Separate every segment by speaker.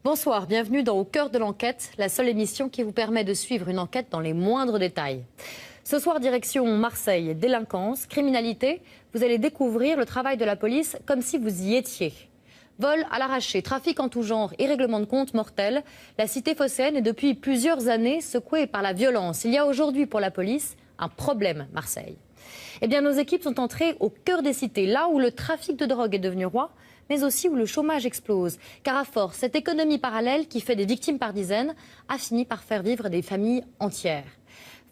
Speaker 1: Bonsoir, bienvenue dans Au cœur de l'enquête, la seule émission qui vous permet de suivre une enquête dans les moindres détails. Ce soir, direction Marseille, délinquance, criminalité, vous allez découvrir le travail de la police comme si vous y étiez. Vol à l'arraché, trafic en tout genre et règlement de compte mortel, la cité phocéenne est depuis plusieurs années secouée par la violence. Il y a aujourd'hui pour la police un problème, Marseille. Eh bien, nos équipes sont entrées au cœur des cités, là où le trafic de drogue est devenu roi, mais aussi où le chômage explose. Car à force, cette économie parallèle qui fait des victimes par dizaines a fini par faire vivre des familles entières.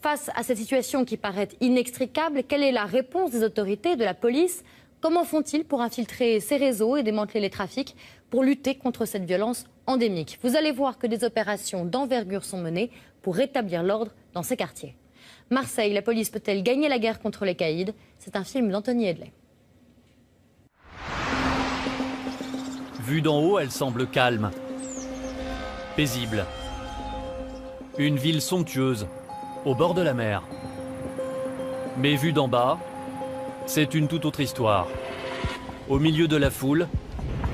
Speaker 1: Face à cette situation qui paraît inextricable, quelle est la réponse des autorités, de la police ? Comment font-ils pour infiltrer ces réseaux et démanteler les trafics pour lutter contre cette violence endémique ? Vous allez voir que des opérations d'envergure sont menées pour rétablir l'ordre dans ces quartiers. Marseille, la police peut-elle gagner la guerre contre les caïds ? C'est un film d'Anthony Hedley.
Speaker 2: Vue d'en haut, elle semble calme, paisible. Une ville somptueuse, au bord de la mer. Mais vue d'en bas, c'est une toute autre histoire. Au milieu de la foule,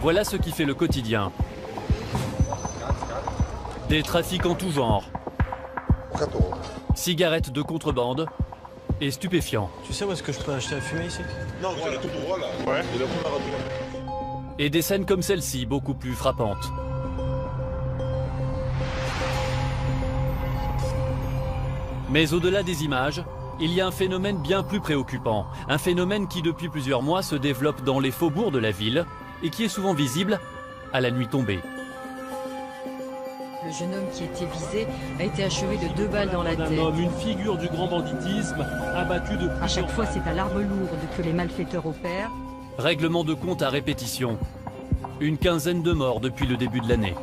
Speaker 2: voilà ce qui fait le quotidien. Des trafics en tout genre. Cigarettes de contrebande et stupéfiants.
Speaker 3: Tu sais où est-ce que je peux acheter à fumer ici?
Speaker 4: Non, voilà, tout droit là. Ouais. Et là, on a raté.
Speaker 2: Et des scènes comme celle-ci, beaucoup plus frappantes. Mais au-delà des images, il y a un phénomène bien plus préoccupant. Un phénomène qui depuis plusieurs mois se développe dans les faubourgs de la ville et qui est souvent visible à la nuit tombée.
Speaker 5: Le jeune homme qui était visé a été achevé de 2 balles dans la tête.
Speaker 6: Une figure du grand banditisme abattue de...
Speaker 5: À chaque fois, c'est à l'arme lourde que les malfaiteurs opèrent.
Speaker 2: Règlement de compte à répétition. Une quinzaine de morts depuis le début de l'année.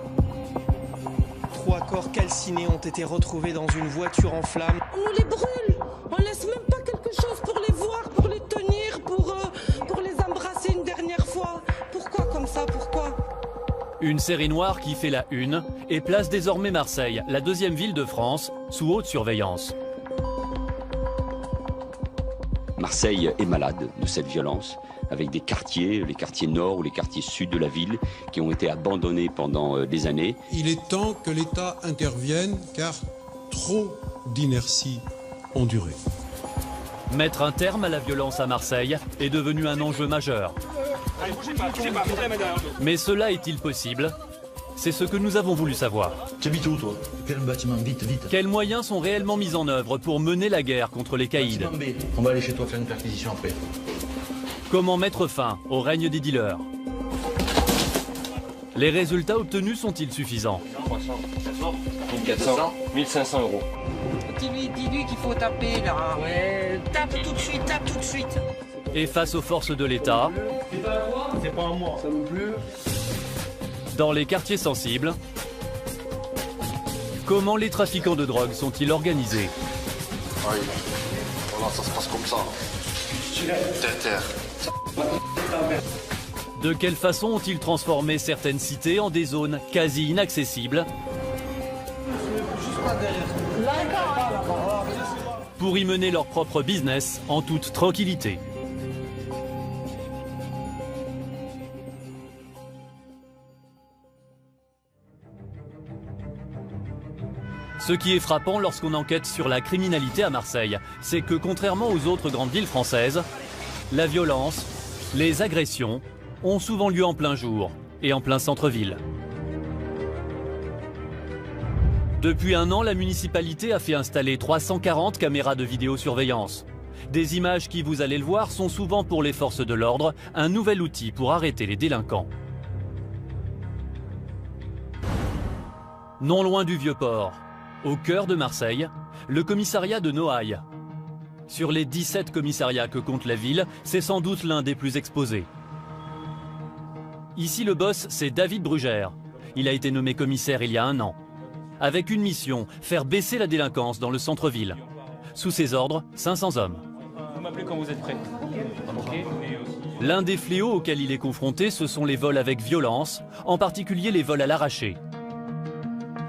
Speaker 3: 3 corps calcinés ont été retrouvés dans une voiture en flammes.
Speaker 7: On nous les brûle. On laisse même pas quelque chose pour les voir, pour les tenir, pour les embrasser une dernière fois. Pourquoi comme ça? Pourquoi?
Speaker 2: Une série noire qui fait la une et place désormais Marseille, la deuxième ville de France, sous haute surveillance.
Speaker 8: Marseille est malade de cette violence, avec des quartiers, les quartiers nord ou les quartiers sud de la ville, qui ont été abandonnés pendant des années.
Speaker 9: Il est temps que l'État intervienne, car trop d'inertie ont duré.
Speaker 2: Mettre un terme à la violence à Marseille est devenu un enjeu majeur. Mais cela est-il possible ? C'est ce que nous avons voulu savoir.
Speaker 10: Tu habites où, toi? Quel bâtiment? Vite, vite.
Speaker 2: Quels moyens sont réellement mis en œuvre pour mener la guerre contre les caïds?
Speaker 10: On va aller chez toi faire une perquisition après.
Speaker 2: Comment mettre fin au règne des dealers? Les résultats obtenus sont-ils suffisants?
Speaker 11: 300, 1400, 1500 euros.
Speaker 12: Dis-lui qu'il faut taper là. Ouais, tape tout de suite, tape tout de suite.
Speaker 2: Et face aux forces de l'État,
Speaker 6: C'est pas à moi. Ça non plus.
Speaker 2: dans les quartiers sensibles, comment les trafiquants de drogue sont-ils organisés?
Speaker 4: Oui. Voilà, ça se passe comme ça. Terre.
Speaker 2: De quelle façon ont-ils transformé certaines cités en des zones quasi inaccessibles pour y mener leur propre business en toute tranquillité? Ce qui est frappant lorsqu'on enquête sur la criminalité à Marseille, c'est que contrairement aux autres grandes villes françaises, la violence, les agressions ont souvent lieu en plein jour et en plein centre-ville. Depuis un an, la municipalité a fait installer 340 caméras de vidéosurveillance. Des images qui, vous allez le voir, sont souvent pour les forces de l'ordre un nouvel outil pour arrêter les délinquants. Non loin du Vieux-Port, au cœur de Marseille, le commissariat de Noailles. Sur les 17 commissariats que compte la ville, c'est sans doute l'un des plus exposés. Ici, le boss, c'est David Brugère. Il a été nommé commissaire il y a 1 an. Avec une mission, faire baisser la délinquance dans le centre-ville. Sous ses ordres, 500 hommes.
Speaker 6: Vous m'appelez quand vous êtes prêt. Okay.
Speaker 2: L'un des fléaux auxquels il est confronté, ce sont les vols avec violence, en particulier les vols à l'arraché.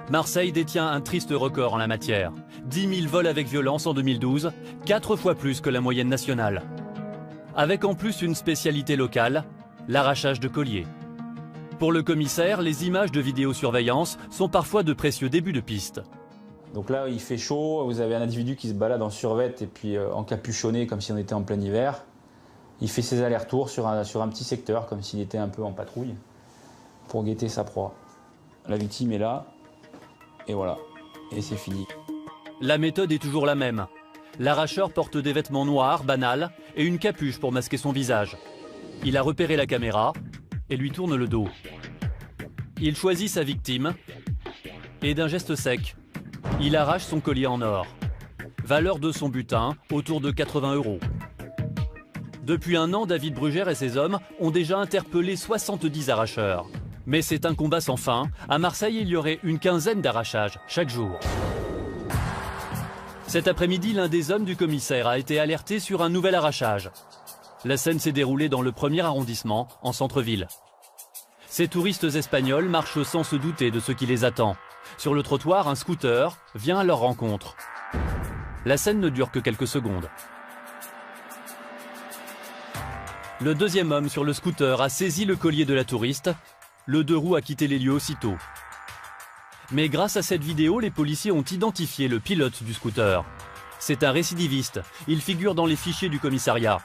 Speaker 2: Marseille détient un triste record en la matière. 10 000 vols avec violence en 2012, 4 fois plus que la moyenne nationale. Avec en plus une spécialité locale, l'arrachage de colliers. Pour le commissaire, les images de vidéosurveillance sont parfois de précieux débuts de piste.
Speaker 13: Donc là, il fait chaud, vous avez un individu qui se balade en survêt et puis encapuchonné comme si on était en plein hiver. Il fait ses allers-retours sur un petit secteur, comme s'il était un peu en patrouille, pour guetter sa proie. La victime est là, et voilà, et c'est fini.
Speaker 2: La méthode est toujours la même. L'arracheur porte des vêtements noirs, banals, et une capuche pour masquer son visage. Il a repéré la caméra et lui tourne le dos. Il choisit sa victime, et d'un geste sec, il arrache son collier en or. Valeur de son butin, autour de 80 €. Depuis un an, David Brugère et ses hommes ont déjà interpellé 70 arracheurs. Mais c'est un combat sans fin. À Marseille, il y aurait une quinzaine d'arrachages chaque jour. Cet après-midi, l'un des hommes du commissaire a été alerté sur un nouvel arrachage. La scène s'est déroulée dans le 1er arrondissement, en centre-ville. Ces touristes espagnols marchent sans se douter de ce qui les attend. Sur le trottoir, un scooter vient à leur rencontre. La scène ne dure que quelques secondes. Le deuxième homme sur le scooter a saisi le collier de la touriste. Le deux roues a quitté les lieux aussitôt. Mais grâce à cette vidéo, les policiers ont identifié le pilote du scooter. C'est un récidiviste. Il figure dans les fichiers du commissariat.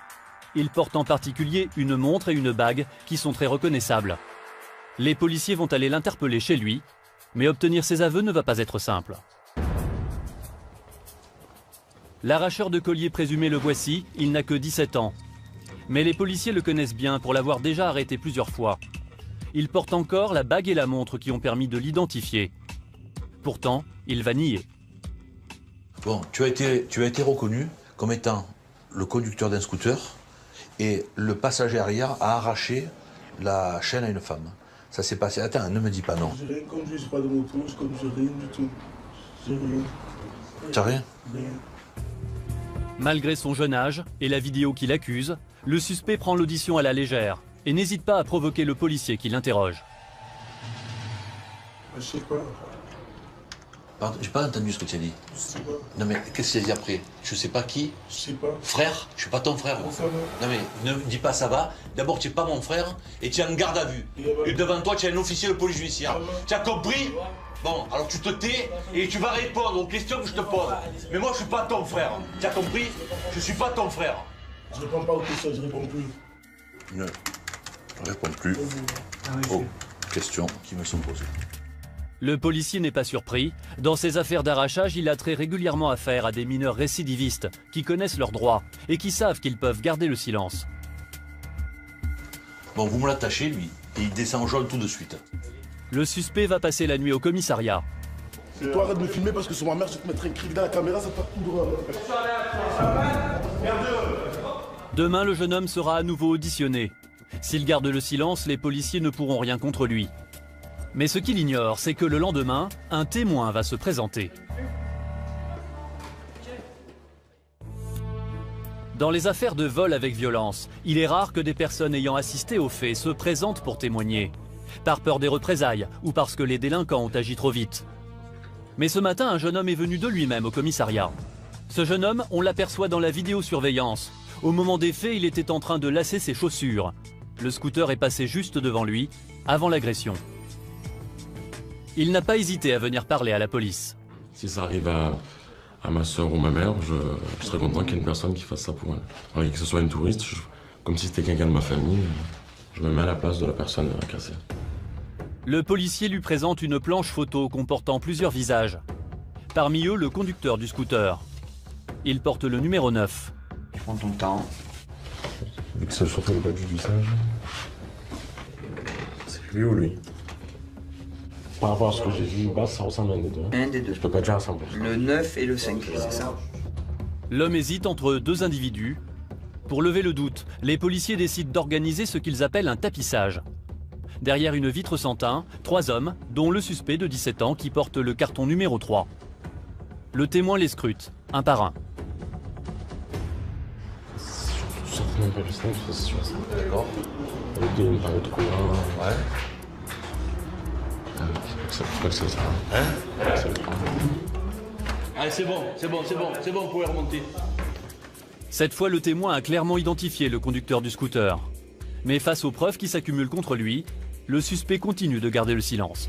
Speaker 2: Il porte en particulier une montre et une bague qui sont très reconnaissables. Les policiers vont aller l'interpeller chez lui, mais obtenir ses aveux ne va pas être simple. L'arracheur de collier présumé le voici, il n'a que 17 ans. Mais les policiers le connaissent bien pour l'avoir déjà arrêté plusieurs fois. Il porte encore la bague et la montre qui ont permis de l'identifier. Pourtant, il va nier.
Speaker 10: Bon, tu as été reconnu comme étant le conducteur d'un scooter et le passager arrière a arraché la chaîne à une femme. Ça s'est passé... Attends, ne me dis pas non.
Speaker 14: J'ai rien conduit, j'ai pas de moto, je conduis rien du tout. J'ai rien.
Speaker 10: T'as rien?
Speaker 14: Rien.
Speaker 2: Malgré son jeune âge et la vidéo qui l'accuse, le suspect prend l'audition à la légère et n'hésite pas à provoquer le policier qui l'interroge.
Speaker 14: Je sais pas.
Speaker 10: Pardon, j'ai pas entendu ce que tu as dit.
Speaker 14: Je sais pas.
Speaker 10: Non mais qu'est-ce que tu as dit après? Je sais pas qui?
Speaker 14: Je sais pas.
Speaker 10: Frère? Je suis pas ton frère.
Speaker 14: Ça va.
Speaker 10: Non mais ne me dis pas ça va. D'abord tu es pas mon frère et tu es en garde à vue. Et devant toi tu as un officier de police judiciaire. Tu as compris? Bon, alors tu te tais et tu vas répondre aux questions que je te pose. Mais moi je suis pas ton frère. Tu as compris? Je suis pas ton frère.
Speaker 14: Je réponds pas aux questions, je réponds plus.
Speaker 10: Ne réponds plus aux questions qui me sont posées.
Speaker 2: Le policier n'est pas surpris. Dans ces affaires d'arrachage, il a très régulièrement affaire à des mineurs récidivistes qui connaissent leurs droits et qui savent qu'ils peuvent garder le silence.
Speaker 10: Bon, vous me l'attachez, lui, et il descend en jaune tout de suite.
Speaker 2: Le suspect va passer la nuit au commissariat.
Speaker 14: Et toi, arrête de me filmer parce que sur ma mère, je vais te mettre un cri dans la caméra, ça part tout droit.
Speaker 2: Demain, le jeune homme sera à nouveau auditionné. S'il garde le silence, les policiers ne pourront rien contre lui. Mais ce qu'il ignore, c'est que le lendemain, un témoin va se présenter. Dans les affaires de vol avec violence, il est rare que des personnes ayant assisté aux faits se présentent pour témoigner, par peur des représailles ou parce que les délinquants ont agi trop vite. Mais ce matin, un jeune homme est venu de lui-même au commissariat. Ce jeune homme, on l'aperçoit dans la vidéosurveillance. Au moment des faits, il était en train de lasser ses chaussures. Le scooter est passé juste devant lui, avant l'agression. Il n'a pas hésité à venir parler à la police.
Speaker 15: Si ça arrive à ma soeur ou ma mère, je serais content qu'il y ait une personne qui fasse ça pour elle. Alors, que ce soit une touriste, comme si c'était quelqu'un de ma famille, je me mets à la place de la personne cassée.
Speaker 2: Le policier lui présente une planche photo comportant plusieurs visages. Parmi eux, le conducteur du scooter. Il porte le numéro 9.
Speaker 12: Prends ton temps.
Speaker 15: Vu que c'est surtout le bas du visage, c'est lui ou lui? Par rapport à ce que j'ai vu bas, ça ressemble à un des deux.
Speaker 12: Un des deux.
Speaker 15: Je peux pas dire à 100%.
Speaker 12: Le 9 et le 5, c'est ça.
Speaker 2: L'homme hésite entre deux individus. Pour lever le doute, les policiers décident d'organiser ce qu'ils appellent un tapissage. Derrière une vitre sans teint, 3 hommes, dont le suspect de 17 ans qui porte le carton numéro 3. Le témoin les scrute, un par un.
Speaker 15: Surtout même pas le 5, c'est sûr. D'accord. Avec des pareils de couleurs. Ouais. Je crois que c'est ça. Hein?
Speaker 10: Allez, c'est bon, vous pouvez remonter.
Speaker 2: Cette fois, le témoin a clairement identifié le conducteur du scooter. Mais face aux preuves qui s'accumulent contre lui, le suspect continue de garder le silence.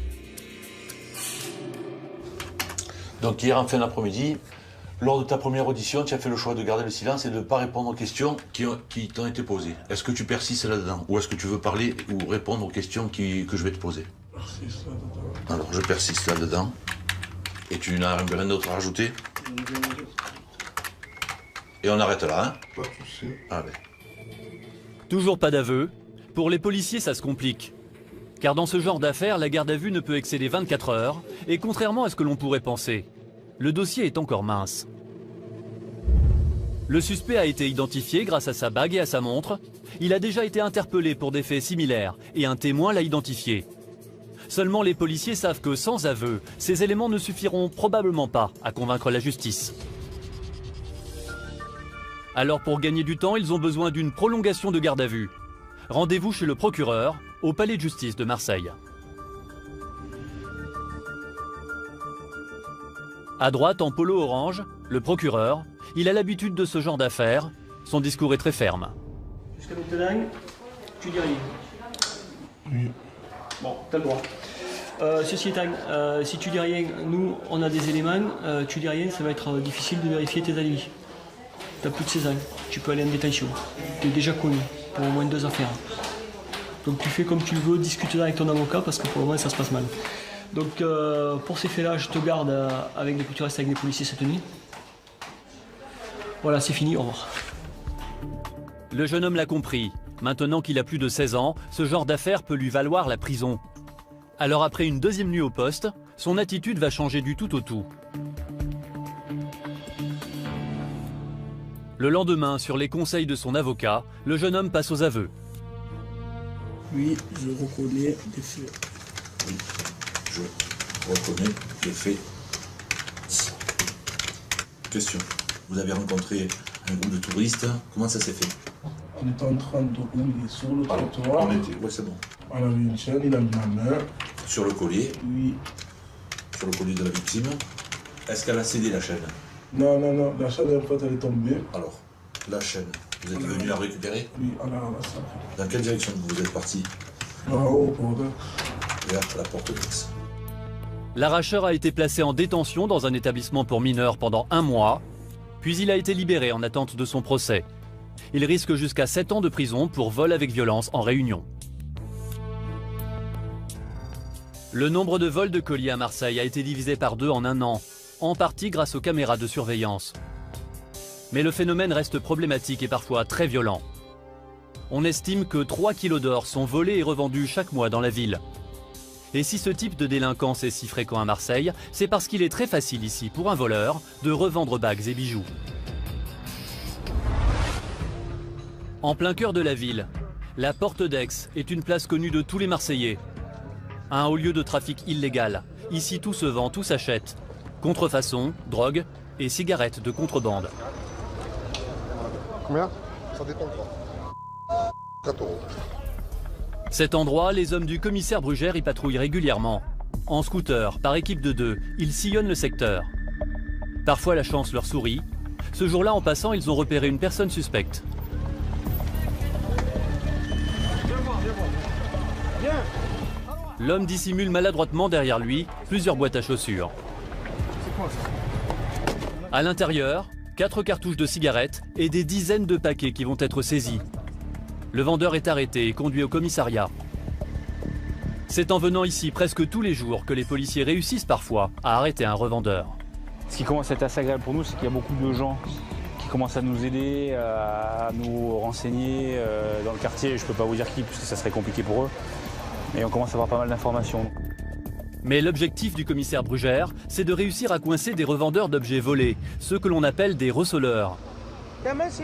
Speaker 10: Donc hier en fin d'après-midi, lors de ta première audition, tu as fait le choix de garder le silence et de ne pas répondre aux questions qui t'ont été posées. Est-ce que tu persistes là-dedans ou est-ce que tu veux parler ou répondre aux questions que je vais te poser?
Speaker 14: Persiste là-dedans.
Speaker 10: Alors je persiste là-dedans. Et tu n'as rien d'autre à rajouter? Et on arrête là, hein?
Speaker 14: Pas de souci.
Speaker 10: Allez.
Speaker 2: Toujours pas d'aveu. Pour les policiers, ça se complique. Car dans ce genre d'affaires, la garde à vue ne peut excéder 24 heures. Et contrairement à ce que l'on pourrait penser, le dossier est encore mince. Le suspect a été identifié grâce à sa bague et à sa montre. Il a déjà été interpellé pour des faits similaires et un témoin l'a identifié. Seulement les policiers savent que sans aveu, ces éléments ne suffiront probablement pas à convaincre la justice. Alors pour gagner du temps, ils ont besoin d'une prolongation de garde à vue. Rendez-vous chez le procureur, au palais de justice de Marseille. À droite, en polo orange, le procureur, il a l'habitude de ce genre d'affaires. Son discours est très ferme.
Speaker 6: Jusqu'à maintenant, tu dis rien.
Speaker 14: Oui.
Speaker 6: Bon, t'as le droit. Ceci étant, si tu dis rien, nous, on a des éléments. Tu dis rien, ça va être difficile de vérifier tes alibis. Tu as plus de 16 ans, tu peux aller en détention. Tu es déjà connu pour au moins 2 affaires. Donc tu fais comme tu veux, discute avec ton avocat parce que pour le moment ça se passe mal. Donc pour ces faits-là, je te garde avec des tu restes avec des policiers cette nuit. Voilà, c'est fini, au revoir.
Speaker 2: Le jeune homme l'a compris. Maintenant qu'il a plus de 16 ans, ce genre d'affaire peut lui valoir la prison. Alors après une deuxième nuit au poste, son attitude va changer du tout au tout. Le lendemain, sur les conseils de son avocat, le jeune homme passe aux aveux.
Speaker 14: Oui, je reconnais des faits.
Speaker 10: Oui, je reconnais les faits. Question. Vous avez rencontré un groupe de touristes. Comment ça s'est fait?
Speaker 14: On était en train de rouler sur le trottoir.
Speaker 10: Oui, c'est bon.
Speaker 14: On avait une chaîne, il a mis ma main.
Speaker 10: Sur le collier?
Speaker 14: Oui.
Speaker 10: Sur le collier de la victime. Est-ce qu'elle a cédé la chaîne?
Speaker 14: Non, non, non. La chaîne, en fait, elle est tombée.
Speaker 10: Alors, la chaîne, vous êtes venu la récupérer?
Speaker 14: Oui, à la salle.
Speaker 10: Dans quelle direction vous êtes parti?
Speaker 14: En haut,
Speaker 10: vers la porte d'Aix.
Speaker 2: L'arracheur a été placé en détention dans un établissement pour mineurs pendant 1 mois, puis il a été libéré en attente de son procès. Il risque jusqu'à 7 ans de prison pour vol avec violence en réunion. Le nombre de vols de colis à Marseille a été divisé par 2 en 1 an, en partie grâce aux caméras de surveillance. Mais le phénomène reste problématique et parfois très violent. On estime que 3 kilos d'or sont volés et revendus chaque mois dans la ville. Et si ce type de délinquance est si fréquent à Marseille, c'est parce qu'il est très facile ici pour un voleur de revendre bagues et bijoux. En plein cœur de la ville, la porte d'Aix est une place connue de tous les Marseillais. Un haut lieu de trafic illégal. Ici tout se vend, tout s'achète. Contrefaçon, drogue et cigarettes de contrebande.
Speaker 4: Combien? Ça dépend quoi. 4 €.
Speaker 2: Cet endroit, les hommes du commissaire Brugère y patrouillent régulièrement. En scooter, par équipe de 2, ils sillonnent le secteur. Parfois la chance leur sourit. Ce jour-là, en passant, ils ont repéré une personne suspecte. L'homme dissimule maladroitement derrière lui plusieurs boîtes à chaussures. À l'intérieur, 4 cartouches de cigarettes et des dizaines de paquets qui vont être saisis. Le vendeur est arrêté et conduit au commissariat. C'est en venant ici presque tous les jours que les policiers réussissent parfois à arrêter un revendeur.
Speaker 13: Ce qui commence à être assez agréable pour nous, c'est qu'il y a beaucoup de gens qui commencent à nous aider, à nous renseigner dans le quartier. Je ne peux pas vous dire qui, puisque ça serait compliqué pour eux. Mais on commence à avoir pas mal d'informations.
Speaker 2: Mais l'objectif du commissaire Brugère, c'est de réussir à coincer des revendeurs d'objets volés, ceux que l'on appelle des receleurs.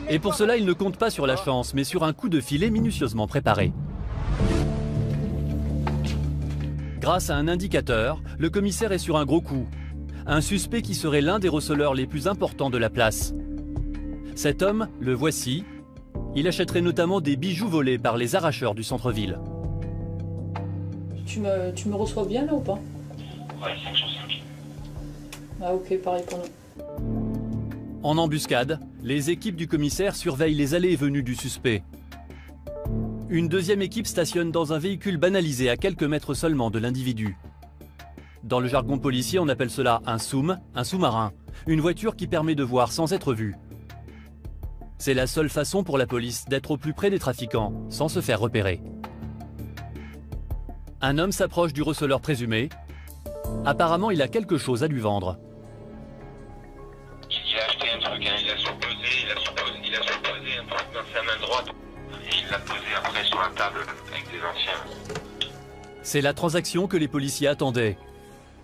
Speaker 2: Et pour cela, il ne compte pas sur la chance, mais sur un coup de filet minutieusement préparé. Grâce à un indicateur, le commissaire est sur un gros coup. Un suspect qui serait l'un des receleurs les plus importants de la place. Cet homme, le voici. Il achèterait notamment des bijoux volés par les arracheurs du centre-ville.
Speaker 16: Tu me reçois bien là ou pas?
Speaker 11: Ouais, 5 sur 5.
Speaker 16: Ah ok, pareil pour nous.
Speaker 2: En embuscade, les équipes du commissaire surveillent les allées et venues du suspect. Une deuxième équipe stationne dans un véhicule banalisé à quelques mètres seulement de l'individu. Dans le jargon policier, on appelle cela un soum, un sous-marin, une voiture qui permet de voir sans être vue. C'est la seule façon pour la police d'être au plus près des trafiquants, sans se faire repérer. Un homme s'approche du receleur présumé. Apparemment, il a quelque chose à lui vendre.
Speaker 11: Il a acheté un truc, hein, il a surposé un truc dans sa main droite et il l'a posé après sur la table avec des anciens.
Speaker 2: C'est la transaction que les policiers attendaient.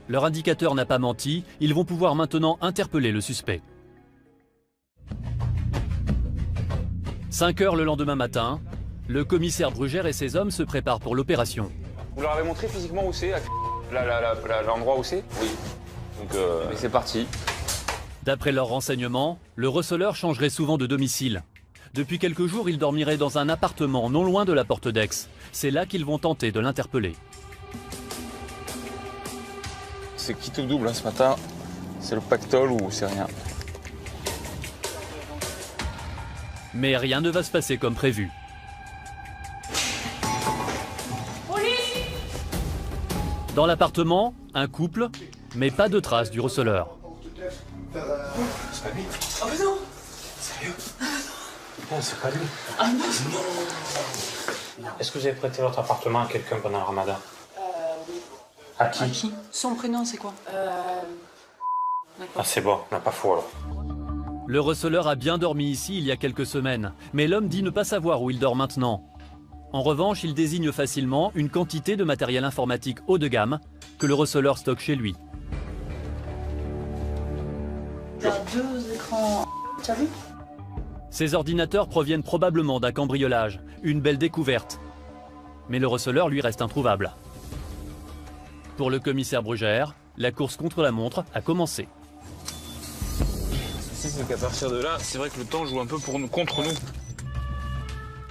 Speaker 2: Leur indicateur n'a pas menti, ils vont pouvoir maintenant interpeller le suspect. 5 heures le lendemain matin, le commissaire Brugère et ses hommes se préparent pour l'opération.
Speaker 17: Vous leur avez montré physiquement où c'est, l'endroit où c'est? Oui. Donc c'est parti.
Speaker 2: D'après leurs renseignements, le receleur changerait souvent de domicile. Depuis quelques jours, il dormirait dans un appartement non loin de la porte d'Aix. C'est là qu'ils vont tenter de l'interpeller.
Speaker 17: C'est qui tout double hein, ce matin? C'est le pactole ou c'est rien?
Speaker 2: Mais rien ne va se passer comme prévu.
Speaker 16: Police!
Speaker 2: Dans l'appartement, un couple, mais pas de traces du receleur.
Speaker 18: C'est pas lui. Oh mais non! Sérieux? Non, c'est pas lui.
Speaker 16: Ah non!
Speaker 18: Est-ce que vous avez prêté votre appartement à quelqu'un pendant le ramadan?
Speaker 16: Oui.
Speaker 18: À qui?
Speaker 16: Son prénom c'est quoi?
Speaker 18: Ah c'est bon, on n'a pas faux alors.
Speaker 2: Le receleur a bien dormi ici il y a quelques semaines, mais l'homme dit ne pas savoir où il dort maintenant. En revanche, il désigne facilement une quantité de matériel informatique haut de gamme que le receleur stocke chez lui.
Speaker 16: Il y a 2 écrans. Tu as vu?
Speaker 2: Ces ordinateurs proviennent probablement d'un cambriolage, une belle découverte. Mais le receleur lui reste introuvable. Pour le commissaire Brugère, la course contre la montre a commencé.
Speaker 17: Le souci c'est qu'à partir de là, c'est vrai que le temps joue un peu contre nous.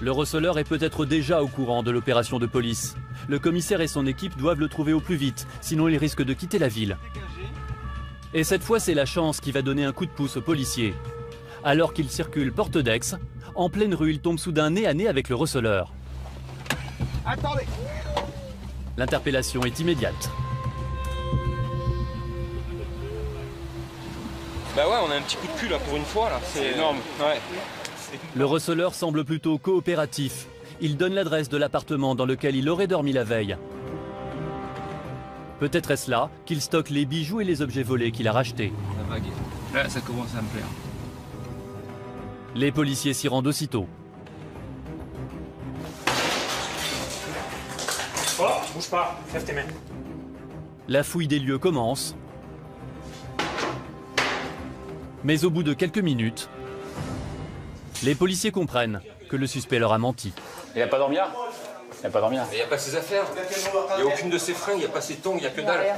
Speaker 2: Le receleur est peut-être déjà au courant de l'opération de police. Le commissaire et son équipe doivent le trouver au plus vite, sinon il risque de quitter la ville. Et cette fois, c'est la chance qui va donner un coup de pouce aux policiers. Alors qu'il circule porte d'Aix, en pleine rue, il tombe soudain nez à nez avec le receleur.
Speaker 14: Attendez!
Speaker 2: L'interpellation est immédiate.
Speaker 17: Bah ouais, on a un petit coup de cul là pour une fois là, c'est énorme. Ouais.
Speaker 2: Le receleur semble plutôt coopératif. Il donne l'adresse de l'appartement dans lequel il aurait dormi la veille. Peut-être est-ce là qu'il stocke les bijoux et les objets volés qu'il a rachetés.
Speaker 17: La vague. Là, ça commence à me plaire.
Speaker 2: Les policiers s'y rendent aussitôt.
Speaker 18: Oh, bouge pas, lève tes mains.
Speaker 2: La fouille des lieux commence. Mais au bout de quelques minutes, les policiers comprennent que le suspect leur a menti.
Speaker 17: Il n'a pas dormi là? Il n'a pas dormi là?
Speaker 10: Il n'y a pas ses affaires. Il n'y a aucune de ses fringues, il n'y a pas ses tongs, il n'y a que dalle.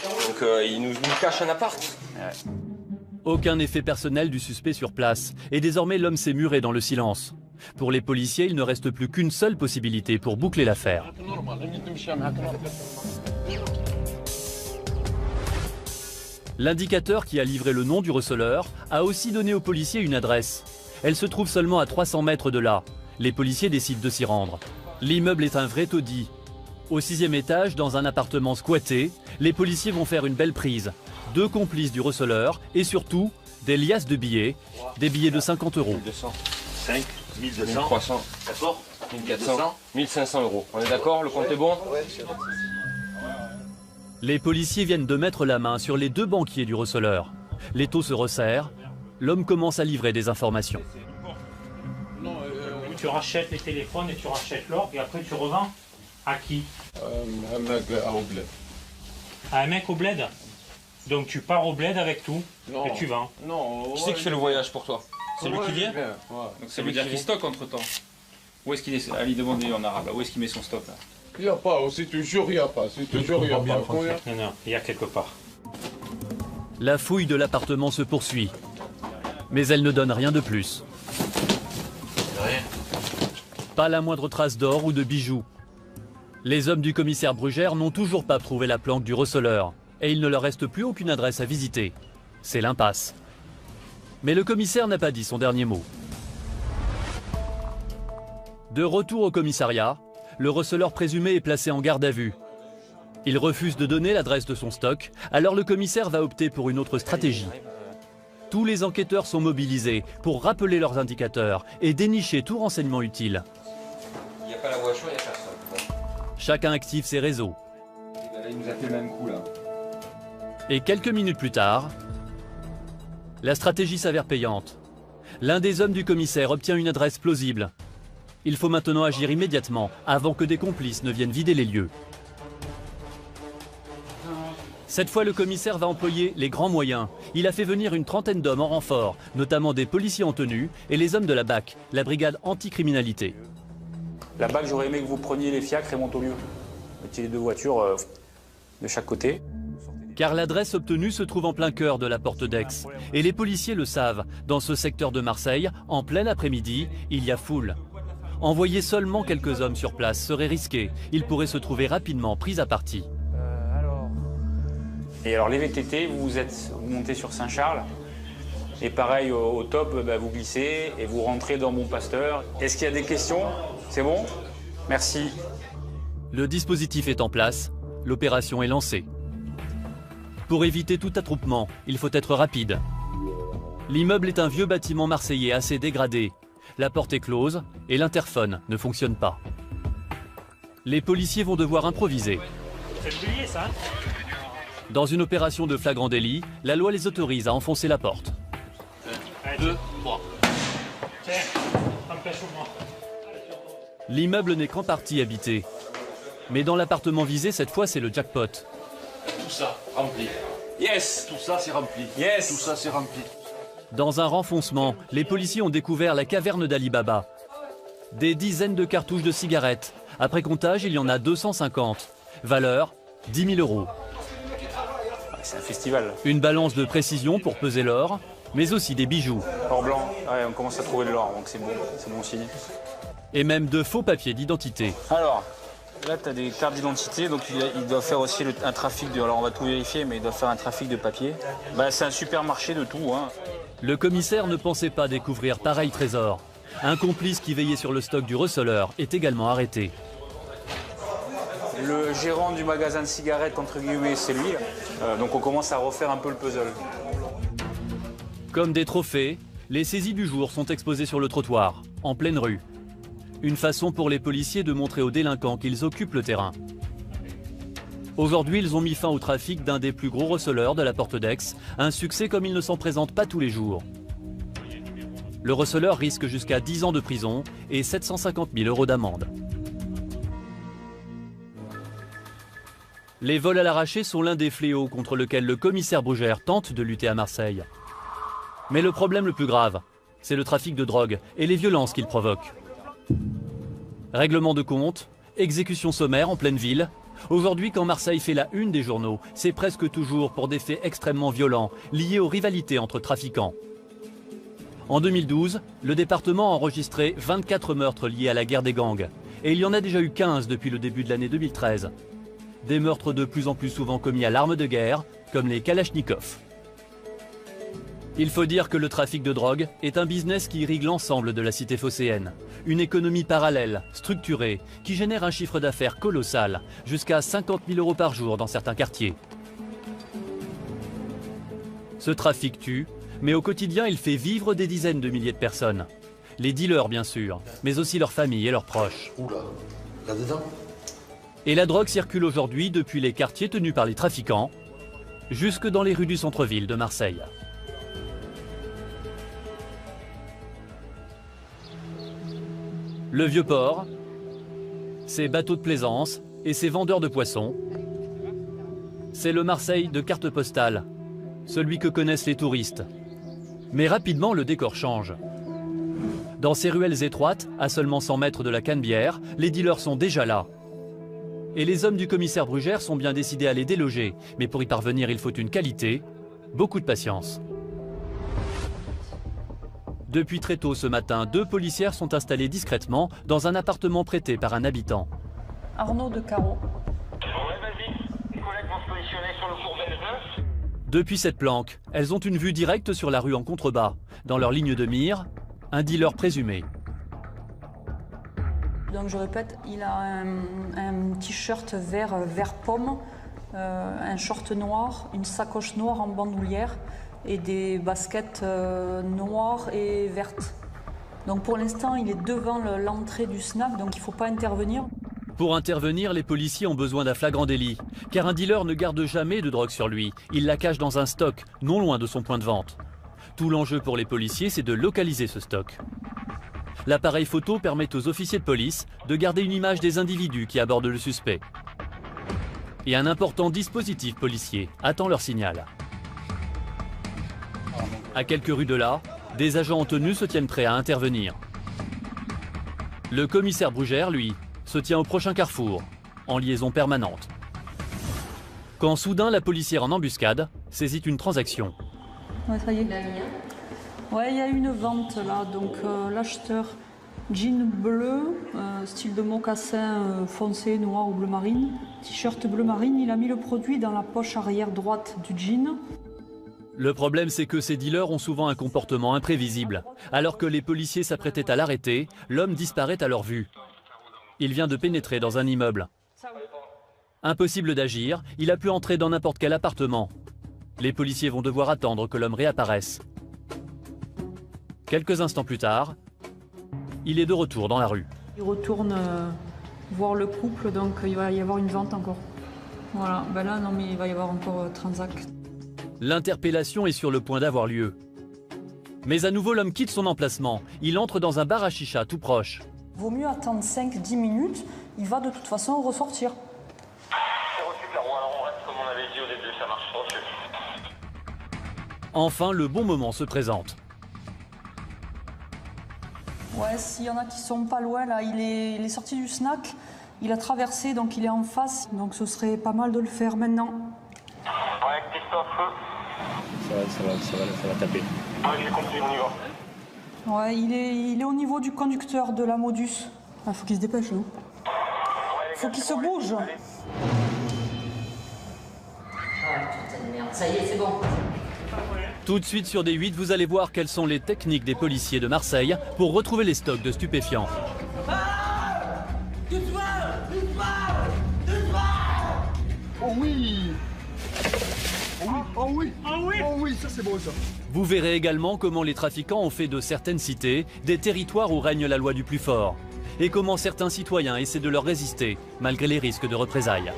Speaker 10: Donc il nous cache un appart.
Speaker 17: Ouais.
Speaker 2: Aucun effet personnel du suspect sur place. Et désormais, l'homme s'est muré dans le silence. Pour les policiers, il ne reste plus qu'une seule possibilité pour boucler l'affaire. L'indicateur qui a livré le nom du receleur a aussi donné aux policiers une adresse. Elle se trouve seulement à 300 mètres de là. Les policiers décident de s'y rendre. L'immeuble est un vrai taudis. Au 6e étage, dans un appartement squatté, les policiers vont faire une belle prise. 2 complices du receleur et surtout des liasses de billets, des billets de 50 €.
Speaker 10: 1200. 5, 1200.
Speaker 17: 1300.
Speaker 10: D'accord.
Speaker 17: 1400. 1500 €. On est d'accord? Le compte est bon?
Speaker 2: Les policiers viennent de mettre la main sur les 2 banquiers du receleur. L'étau se resserre. L'homme commence à livrer des informations.
Speaker 18: Tu rachètes les téléphones et tu rachètes l'or et après tu revends à qui?
Speaker 14: Un mec au bled.
Speaker 18: À un mec au bled. Donc tu pars au bled avec tout
Speaker 14: Non.
Speaker 18: et tu vends.
Speaker 14: Non.
Speaker 17: Qui c'est qui fait le voyage pour toi?
Speaker 18: C'est lui qui vient?
Speaker 14: Ouais.
Speaker 17: Donc ça veut dire qu'il stocke entre temps. Où est-ce qu'il est? Allez demander en arabe. Où est-ce qu'il met son stock là?
Speaker 14: Il n'y a pas, c'est toujours il n'y a pas. C'est toujours il n'y a pas. Combien?
Speaker 18: Non, il y a quelque part.
Speaker 2: La fouille de l'appartement se poursuit. Mais elle ne donne rien de plus.
Speaker 10: Rien.
Speaker 2: Pas la moindre trace d'or ou de bijoux. Les hommes du commissaire Brugère n'ont toujours pas trouvé la planque du receleur. Et il ne leur reste plus aucune adresse à visiter. C'est l'impasse. Mais le commissaire n'a pas dit son dernier mot. De retour au commissariat, le receleur présumé est placé en garde à vue. Il refuse de donner l'adresse de son stock, alors le commissaire va opter pour une autre stratégie. Tous les enquêteurs sont mobilisés pour rappeler leurs indicateurs et dénicher tout renseignement utile.
Speaker 17: Il n'y a pas la voiture, il n'y a personne. Bon.
Speaker 2: Chacun active ses réseaux.
Speaker 17: Là, il nous a fait le même coup, là.
Speaker 2: Et quelques minutes plus tard, la stratégie s'avère payante. L'un des hommes du commissaire obtient une adresse plausible. Il faut maintenant agir immédiatement, avant que des complices ne viennent vider les lieux. Cette fois, le commissaire va employer les grands moyens. Il a fait venir une trentaine d'hommes en renfort, notamment des policiers en tenue et les hommes de la BAC, la brigade anticriminalité.
Speaker 13: La BAC, j'aurais aimé que vous preniez les fiacres et Montaulieu. Mettiez les deux voitures de chaque côté.
Speaker 2: Car l'adresse obtenue se trouve en plein cœur de la porte d'Aix. Et les policiers le savent. Dans ce secteur de Marseille, en plein après-midi, il y a foule. Envoyer seulement quelques hommes sur place serait risqué. Ils pourraient se trouver rapidement pris à partie.
Speaker 13: Et alors les VTT, vous montez sur Saint-Charles. Et pareil, au top, vous glissez et vous rentrez dans Bon Pasteur. Est-ce qu'il y a des questions? C'est bon? Merci.
Speaker 2: Le dispositif est en place. L'opération est lancée. Pour éviter tout attroupement, il faut être rapide. L'immeuble est un vieux bâtiment marseillais assez dégradé. La porte est close et l'interphone ne fonctionne pas. Les policiers vont devoir improviser.
Speaker 6: C'est plié, ça?
Speaker 2: Dans une opération de flagrant délit, la loi les autorise à enfoncer la porte.
Speaker 6: 1, 2, 3. Tiens, empêche-moi.
Speaker 2: L'immeuble n'est qu'en partie habité. Mais dans l'appartement visé, cette fois, c'est le jackpot.
Speaker 10: Tout ça, rempli.
Speaker 13: Yes.
Speaker 10: Tout ça, c'est rempli.
Speaker 13: Yes.
Speaker 10: Tout ça, c'est rempli.
Speaker 2: Dans un renfoncement, les policiers ont découvert la caverne d'Ali Baba. Des dizaines de cartouches de cigarettes. Après comptage, il y en a 250. Valeur, 10 000 €.
Speaker 13: C'est un festival.
Speaker 2: Une balance de précision pour peser l'or, mais aussi des bijoux.
Speaker 13: Or blanc, ouais, on commence à trouver de l'or, donc c'est bon signe.
Speaker 2: Et même de faux papiers d'identité.
Speaker 13: Alors, là tu as des cartes d'identité, donc il doit faire aussi un trafic de... Alors on va tout vérifier, mais il doit faire un trafic de papier. C'est un supermarché de tout. Hein.
Speaker 2: Le commissaire ne pensait pas découvrir pareil trésor. Un complice qui veillait sur le stock du receleur est également arrêté.
Speaker 13: Le gérant du magasin de cigarettes, entre guillemets, c'est lui. Donc on commence à refaire un peu le puzzle.
Speaker 2: Comme des trophées, les saisies du jour sont exposées sur le trottoir, en pleine rue. Une façon pour les policiers de montrer aux délinquants qu'ils occupent le terrain. Aujourd'hui, ils ont mis fin au trafic d'un des plus gros receleurs de la porte d'Aix, un succès comme il ne s'en présente pas tous les jours. Le receleur risque jusqu'à 10 ans de prison et 750 000 € d'amende. Les vols à l'arraché sont l'un des fléaux contre lequel le commissaire Brugère tente de lutter à Marseille. Mais le problème le plus grave, c'est le trafic de drogue et les violences qu'il provoque. Règlement de compte, exécution sommaire en pleine ville. Aujourd'hui, quand Marseille fait la une des journaux, c'est presque toujours pour des faits extrêmement violents, liés aux rivalités entre trafiquants. En 2012, le département a enregistré 24 meurtres liés à la guerre des gangs. Et il y en a déjà eu 15 depuis le début de l'année 2013. Des meurtres de plus en plus souvent commis à l'arme de guerre, comme les Kalachnikov. Il faut dire que le trafic de drogue est un business qui irrigue l'ensemble de la cité phocéenne. Une économie parallèle, structurée, qui génère un chiffre d'affaires colossal, jusqu'à 50 000 € par jour dans certains quartiers. Ce trafic tue, mais au quotidien il fait vivre des dizaines de milliers de personnes. Les dealers bien sûr, mais aussi leurs familles et leurs proches.
Speaker 4: Oula, là-dedans.
Speaker 2: Et la drogue circule aujourd'hui depuis les quartiers tenus par les trafiquants, jusque dans les rues du centre-ville de Marseille. Le Vieux-Port, ses bateaux de plaisance et ses vendeurs de poissons, c'est le Marseille de carte postale, celui que connaissent les touristes. Mais rapidement, le décor change. Dans ces ruelles étroites, à seulement 100 mètres de la Canebière, les dealers sont déjà là. Et les hommes du commissaire Brugère sont bien décidés à les déloger. Mais pour y parvenir, il faut une qualité, beaucoup de patience. Depuis très tôt ce matin, 2 policières sont installées discrètement dans un appartement prêté par un habitant.
Speaker 16: Arnaud de Carreau.
Speaker 2: Depuis cette planque, elles ont une vue directe sur la rue en contrebas. Dans leur ligne de mire, un dealer présumé.
Speaker 16: Donc je répète, il a un t-shirt vert pomme, un short noir, une sacoche noire en bandoulière et des baskets noires et vertes. Donc pour l'instant, il est devant l'entrée du snack, donc il ne faut pas intervenir.
Speaker 2: Pour intervenir, les policiers ont besoin d'un flagrant délit, car un dealer ne garde jamais de drogue sur lui. Il la cache dans un stock, non loin de son point de vente. Tout l'enjeu pour les policiers, c'est de localiser ce stock. L'appareil photo permet aux officiers de police de garder une image des individus qui abordent le suspect. Et un important dispositif policier attend leur signal. À quelques rues de là, des agents en tenue se tiennent prêts à intervenir. Le commissaire Brugère, lui, se tient au prochain carrefour, en liaison permanente. Quand soudain la policière en embuscade saisit une transaction.
Speaker 16: Ouais, ça y est. Ouais, il y a une vente là, donc l'acheteur jean bleu, style de mocassin foncé, noir ou bleu marine, t-shirt bleu marine, il a mis le produit dans la poche arrière droite du jean.
Speaker 2: Le problème, c'est que ces dealers ont souvent un comportement imprévisible. Alors que les policiers s'apprêtaient à l'arrêter, l'homme disparaît à leur vue. Il vient de pénétrer dans un immeuble. Impossible d'agir, il a pu entrer dans n'importe quel appartement. Les policiers vont devoir attendre que l'homme réapparaisse. Quelques instants plus tard, il est de retour dans la rue.
Speaker 16: Il retourne voir le couple, donc il va y avoir une vente encore. Voilà, ben là non mais il va y avoir encore transac.
Speaker 2: L'interpellation est sur le point d'avoir lieu. Mais à nouveau l'homme quitte son emplacement. Il entre dans un bar à chicha tout proche.
Speaker 16: Vaut mieux attendre 5-10 minutes, il va de toute façon ressortir.
Speaker 11: C'est reçu, Claro, alors on reste comme on avait dit au début, ça marche, reçu.
Speaker 2: Enfin, le bon moment se présente.
Speaker 16: Ouais, s'il y en a qui sont pas loin, là, il est sorti du snack, il a traversé, donc il est en face, donc ce serait pas mal de le faire maintenant.
Speaker 11: Ouais, Christophe.
Speaker 13: Ça va taper.
Speaker 11: Ouais, j'ai compris, on y va.
Speaker 16: Ouais, il est au niveau du conducteur de la Modus. Ah, faut qu'il se dépêche, hein. Faut qu'il se bouge.
Speaker 1: Ça y est, c'est bon.
Speaker 2: Tout de suite sur D8, vous allez voir quelles sont les techniques des policiers de Marseille pour retrouver les stocks de stupéfiants.
Speaker 14: Oh oui! Oh oui! Oh oui, ça c'est beau ça!
Speaker 2: Vous verrez également comment les trafiquants ont fait de certaines cités des territoires où règne la loi du plus fort. Et comment certains citoyens essaient de leur résister, malgré les risques de représailles.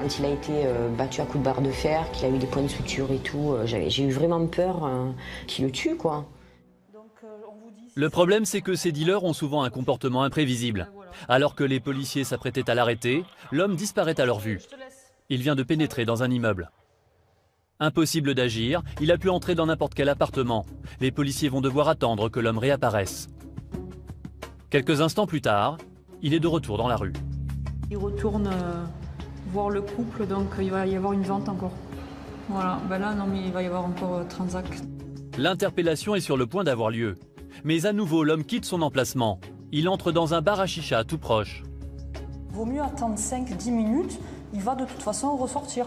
Speaker 19: Quand il a été battu à coups de barre de fer, qu'il a eu des points de suture et tout, j'ai eu vraiment peur qu'il le tue, quoi.
Speaker 2: Le problème, c'est que ces dealers ont souvent un comportement imprévisible. Alors que les policiers s'apprêtaient à l'arrêter, l'homme disparaît à leur vue. Il vient de pénétrer dans un immeuble. Impossible d'agir, il a pu entrer dans n'importe quel appartement. Les policiers vont devoir attendre que l'homme réapparaisse. Quelques instants plus tard, il est de retour dans la rue.
Speaker 16: Il retourne voir le couple, donc il va y avoir une vente encore. Voilà, ben là non mais il va y avoir encore transac.
Speaker 2: L'interpellation est sur le point d'avoir lieu. Mais à nouveau, l'homme quitte son emplacement. Il entre dans un bar à chicha tout proche.
Speaker 16: Vaut mieux attendre 5-10 minutes, il va de toute façon ressortir.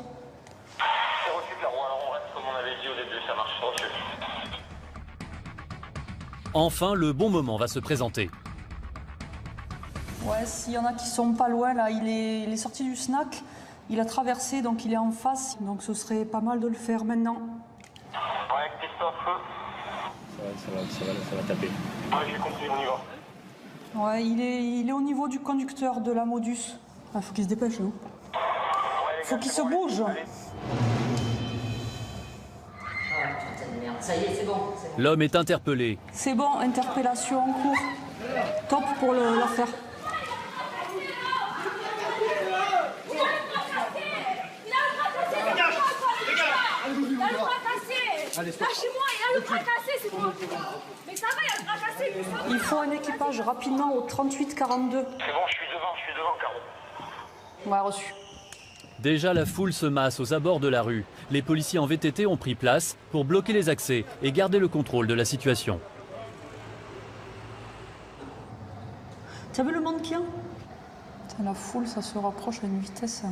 Speaker 11: C'est reçu, Claro, alors on reste comme on avait dit au début, ça marche, reçu.
Speaker 2: Enfin, le bon moment va se présenter.
Speaker 16: Ouais, s'il y en a qui sont pas loin, là, il est sorti du snack, il a traversé, donc il est en face, donc ce serait pas mal de le faire maintenant.
Speaker 11: Ouais, Christophe.
Speaker 13: Ça va taper.
Speaker 11: Ouais, j'ai compris, on y va.
Speaker 16: Ouais, il est au niveau du conducteur de la Modus. Ah, faut qu'il se dépêche, hein. Faut qu'il se bouge.
Speaker 1: Ça y est, c'est bon.
Speaker 2: L'homme est interpellé.
Speaker 16: C'est bon, interpellation en cours. Top pour l'affaire.
Speaker 20: Lâchez-moi, il a le bras cassé, c'est bon. Mais ça va, il a le bras cassé.
Speaker 16: Il faut un équipage rapidement au 38-42.
Speaker 11: C'est bon, je suis devant, Caro.
Speaker 16: Ouais, reçu.
Speaker 2: Déjà, la foule se masse aux abords de la rue. Les policiers en VTT ont pris place pour bloquer les accès et garder le contrôle de la situation.
Speaker 16: T'as vu le monde qu'il y a ? La foule, ça se rapproche à une vitesse.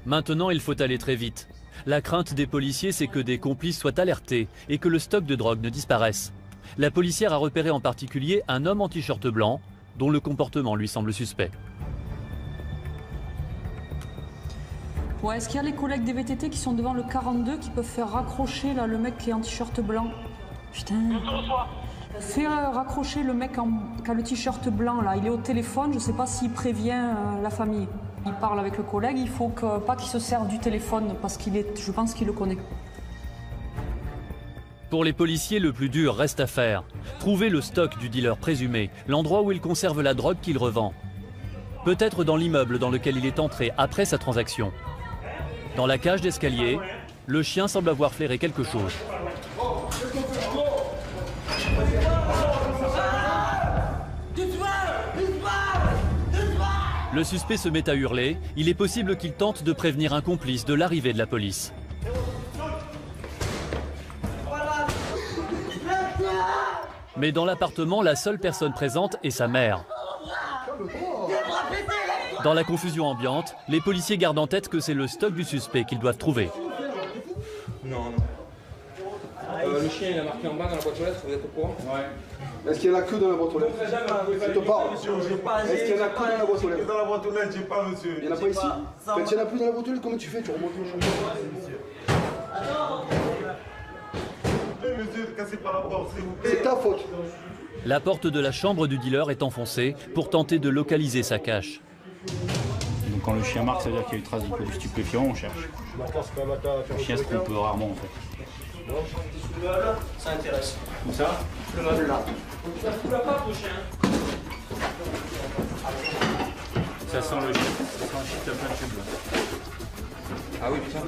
Speaker 2: Maintenant, il faut aller très vite. La crainte des policiers, c'est que des complices soient alertés et que le stock de drogue ne disparaisse. La policière a repéré en particulier un homme en t-shirt blanc dont le comportement lui semble suspect.
Speaker 16: Ouais, est-ce qu'il y a les collègues des VTT qui sont devant le 42 qui peuvent faire raccrocher là, le mec qui est en t-shirt blanc? Putain. Fais raccrocher le mec qui a le t-shirt blanc là, il est au téléphone, je sais pas s'il prévient la famille. Il parle avec le collègue, il faut pas qu'il se serve du téléphone parce je pense qu'il le connaît.
Speaker 2: Pour les policiers, le plus dur reste à faire. Trouver le stock du dealer présumé, l'endroit où il conserve la drogue qu'il revend. Peut-être dans l'immeuble dans lequel il est entré après sa transaction. Dans la cage d'escalier, le chien semble avoir flairé quelque chose. Le suspect se met à hurler. Il est possible qu'il tente de prévenir un complice de l'arrivée de la police. Mais dans l'appartement, la seule personne présente est sa mère. Dans la confusion ambiante, les policiers gardent en tête que c'est le stock du suspect qu'ils doivent trouver.
Speaker 17: Non. Le chien, il a marqué en bas dans la boîte aux lettres, vous êtes au courant?
Speaker 14: Ouais. Est-ce qu'il y en a que dans la boîte aux lettres? Je te parle. Est-ce qu'il y en a que dans la boîte aux lettres?
Speaker 4: Dans la boîte aux lettres, j'ai pas, monsieur.
Speaker 14: Il n'y en a pas ici? Quand il n'y en a plus dans la boîte aux lettres, comment tu fais? Tu remontes au champ.
Speaker 4: Monsieur, cassez pas la porte, s'il vous plaît.
Speaker 14: C'est ta faute.
Speaker 2: La porte de la chambre du dealer est enfoncée pour tenter de localiser sa cache.
Speaker 13: Donc quand le chien marque, ça veut dire qu'il y a eu trace du produit stupéfiant, on cherche. Le chien se trompe rarement en fait.
Speaker 6: Ça intéresse.
Speaker 13: Où ça?
Speaker 6: Le meuble là. Ça fout la patte au chien.
Speaker 13: Ça sent le chien. Ça sent un shit à plein de tubes là.
Speaker 17: Ah oui, putain.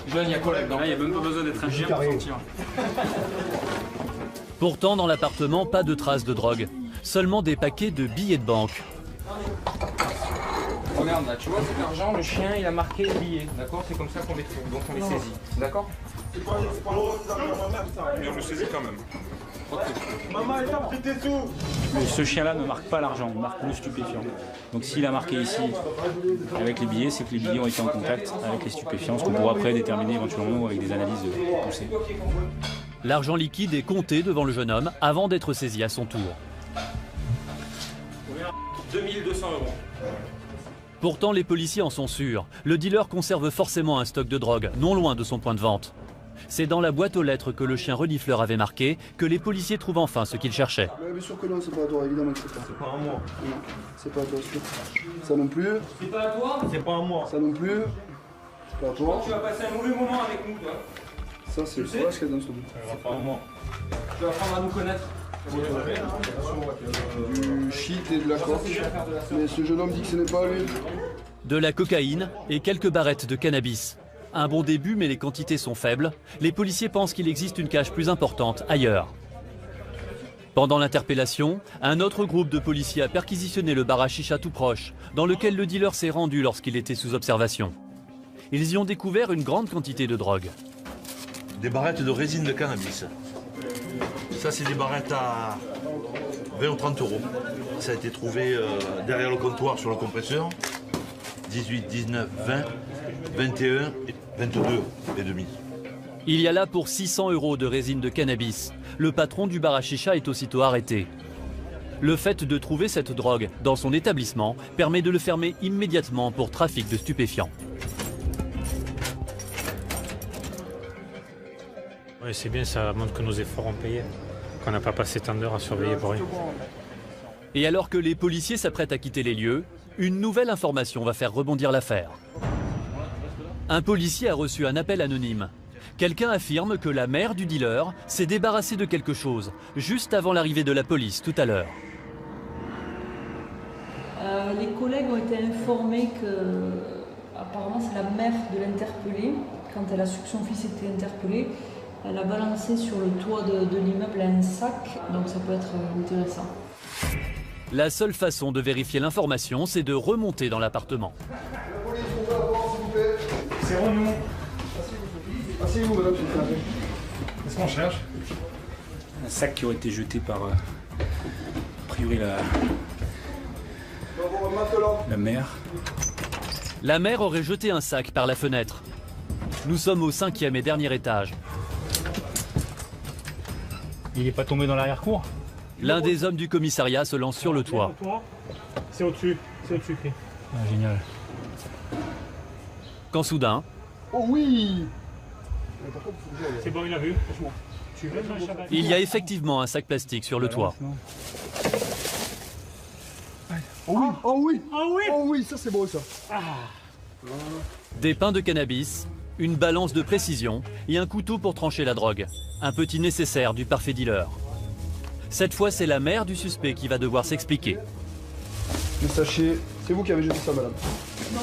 Speaker 13: Jeune, il y a quoi là-dedans? Là, il n'y a même pas besoin d'être un chien pour sortir.
Speaker 2: Pourtant, dans l'appartement, pas de traces de drogue. Seulement des paquets de billets de banque.
Speaker 17: Regarde là, tu vois, c'est de l'argent, le chien il a marqué les billets, d'accord? C'est comme ça qu'on les trouve, donc on les saisit, d'accord?
Speaker 4: C'est pas le rôle de ma mère, ça.
Speaker 17: Mais on le saisit quand même.
Speaker 4: Maman, elle t'a pris tes sous.
Speaker 13: Ce chien-là ne marque pas l'argent, il marque le stupéfiant. Donc s'il a marqué ici avec les billets, c'est que les billets ont été en contact avec les stupéfiants, ce qu'on pourra après déterminer éventuellement avec des analyses poussées.
Speaker 2: L'argent liquide est compté devant le jeune homme avant d'être saisi à son tour.
Speaker 17: 2200 €.
Speaker 2: Pourtant, les policiers en sont sûrs. Le dealer conserve forcément un stock de drogue, non loin de son point de vente. C'est dans la boîte aux lettres que le chien renifleur avait marqué que les policiers trouvent enfin ce qu'ils cherchaient.
Speaker 14: Mais bien sûr que non, c'est pas à toi, évidemment que c'est pas.
Speaker 4: C'est pas à moi.
Speaker 14: Non, c'est pas à toi, sûr. Ça non plus.
Speaker 6: C'est pas à toi?
Speaker 4: C'est pas à moi.
Speaker 14: Ça non plus. C'est pas à toi.
Speaker 6: Tu vas passer un mauvais moment avec nous, toi.
Speaker 14: Ça, c'est ce qu'il y a dans ce livre.
Speaker 4: C'est pas à moi.
Speaker 6: Tu vas apprendre à nous connaître.
Speaker 14: Du shit et de la coke. Mais ce jeune homme dit que ce n'est pas lui.
Speaker 2: De la cocaïne et quelques barrettes de cannabis. Un bon début, mais les quantités sont faibles. Les policiers pensent qu'il existe une cache plus importante ailleurs. Pendant l'interpellation, un autre groupe de policiers a perquisitionné le bar à chicha tout proche, dans lequel le dealer s'est rendu lorsqu'il était sous observation. Ils y ont découvert une grande quantité de drogue.
Speaker 10: Des barrettes de résine de cannabis. Ça, c'est des barrettes à 20 ou 30 €. Ça a été trouvé derrière le comptoir sur le compresseur. 18, 19, 20, 21 et 22 et demi.
Speaker 2: Il y a là pour 600 € de résine de cannabis. Le patron du bar à chicha est aussitôt arrêté. Le fait de trouver cette drogue dans son établissement permet de le fermer immédiatement pour trafic de stupéfiants.
Speaker 21: Oui, c'est bien, ça montre que nos efforts ont payé, qu'on n'a pas passé tant d'heures à surveiller pour rien.
Speaker 2: Et alors que les policiers s'apprêtent à quitter les lieux, une nouvelle information va faire rebondir l'affaire. Un policier a reçu un appel anonyme. Quelqu'un affirme que la mère du dealer s'est débarrassée de quelque chose, juste avant l'arrivée de la police tout à l'heure.
Speaker 16: Les collègues ont été informés que, apparemment, c'est la mère de l'interpellé. Quand elle a su que son fils était interpellé, elle a balancé sur le toit de l'immeuble un sac, donc ça peut être intéressant.
Speaker 2: La seule façon de vérifier l'information, c'est de remonter dans l'appartement.
Speaker 14: C'est Renou. Asseyez-vous, madame.
Speaker 21: Qu'est-ce qu'on cherche?
Speaker 13: Un sac qui aurait été jeté par, a priori, la mère.
Speaker 2: La mère aurait jeté un sac par la fenêtre. Nous sommes au 5e et dernier étage.
Speaker 21: Il n'est pas tombé dans l'arrière-cour?
Speaker 2: L'un des hommes du commissariat se lance sur le toit.
Speaker 21: C'est au-dessus, Chris. Ah, génial.
Speaker 2: Quand soudain...
Speaker 14: Oh oui!
Speaker 21: C'est bon, il a vu.
Speaker 2: Il y a effectivement un sac plastique sur le toit.
Speaker 14: Oh oui! Oh oui! Oh oui, ça c'est beau ça!
Speaker 2: Des pains de cannabis, une balance de précision et un couteau pour trancher la drogue. Un petit nécessaire du parfait dealer. Cette fois, c'est la mère du suspect qui va devoir s'expliquer.
Speaker 14: Mais sachez, c'est vous qui avez jeté ça, madame.
Speaker 5: Non.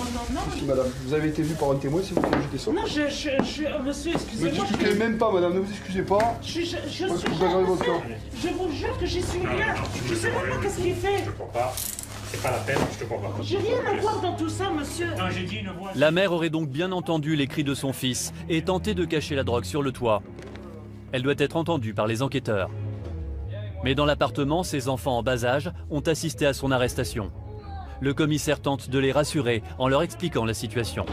Speaker 14: Si, madame. Vous avez été vu par un témoin, c'est vous qui avez jeté ça.
Speaker 5: Non, monsieur, excusez-moi.
Speaker 14: Ne vous expliquez même pas, madame, ne vous excusez pas.
Speaker 5: Je suis
Speaker 14: votre cas.
Speaker 5: Je vous jure que j'y suis rien. Je sais même pas qu'est-ce qu'il fait.
Speaker 21: Je te crois pas. C'est pas la peine, je te crois pas.
Speaker 5: J'ai rien à voir dans tout ça, monsieur.
Speaker 21: Non, j'ai dit une voix.
Speaker 2: La mère aurait donc bien entendu les cris de son fils et tenté de cacher la drogue sur le toit. Elle doit être entendue par les enquêteurs. Mais dans l'appartement, ses enfants en bas âge ont assisté à son arrestation. Le commissaire tente de les rassurer en leur expliquant la situation.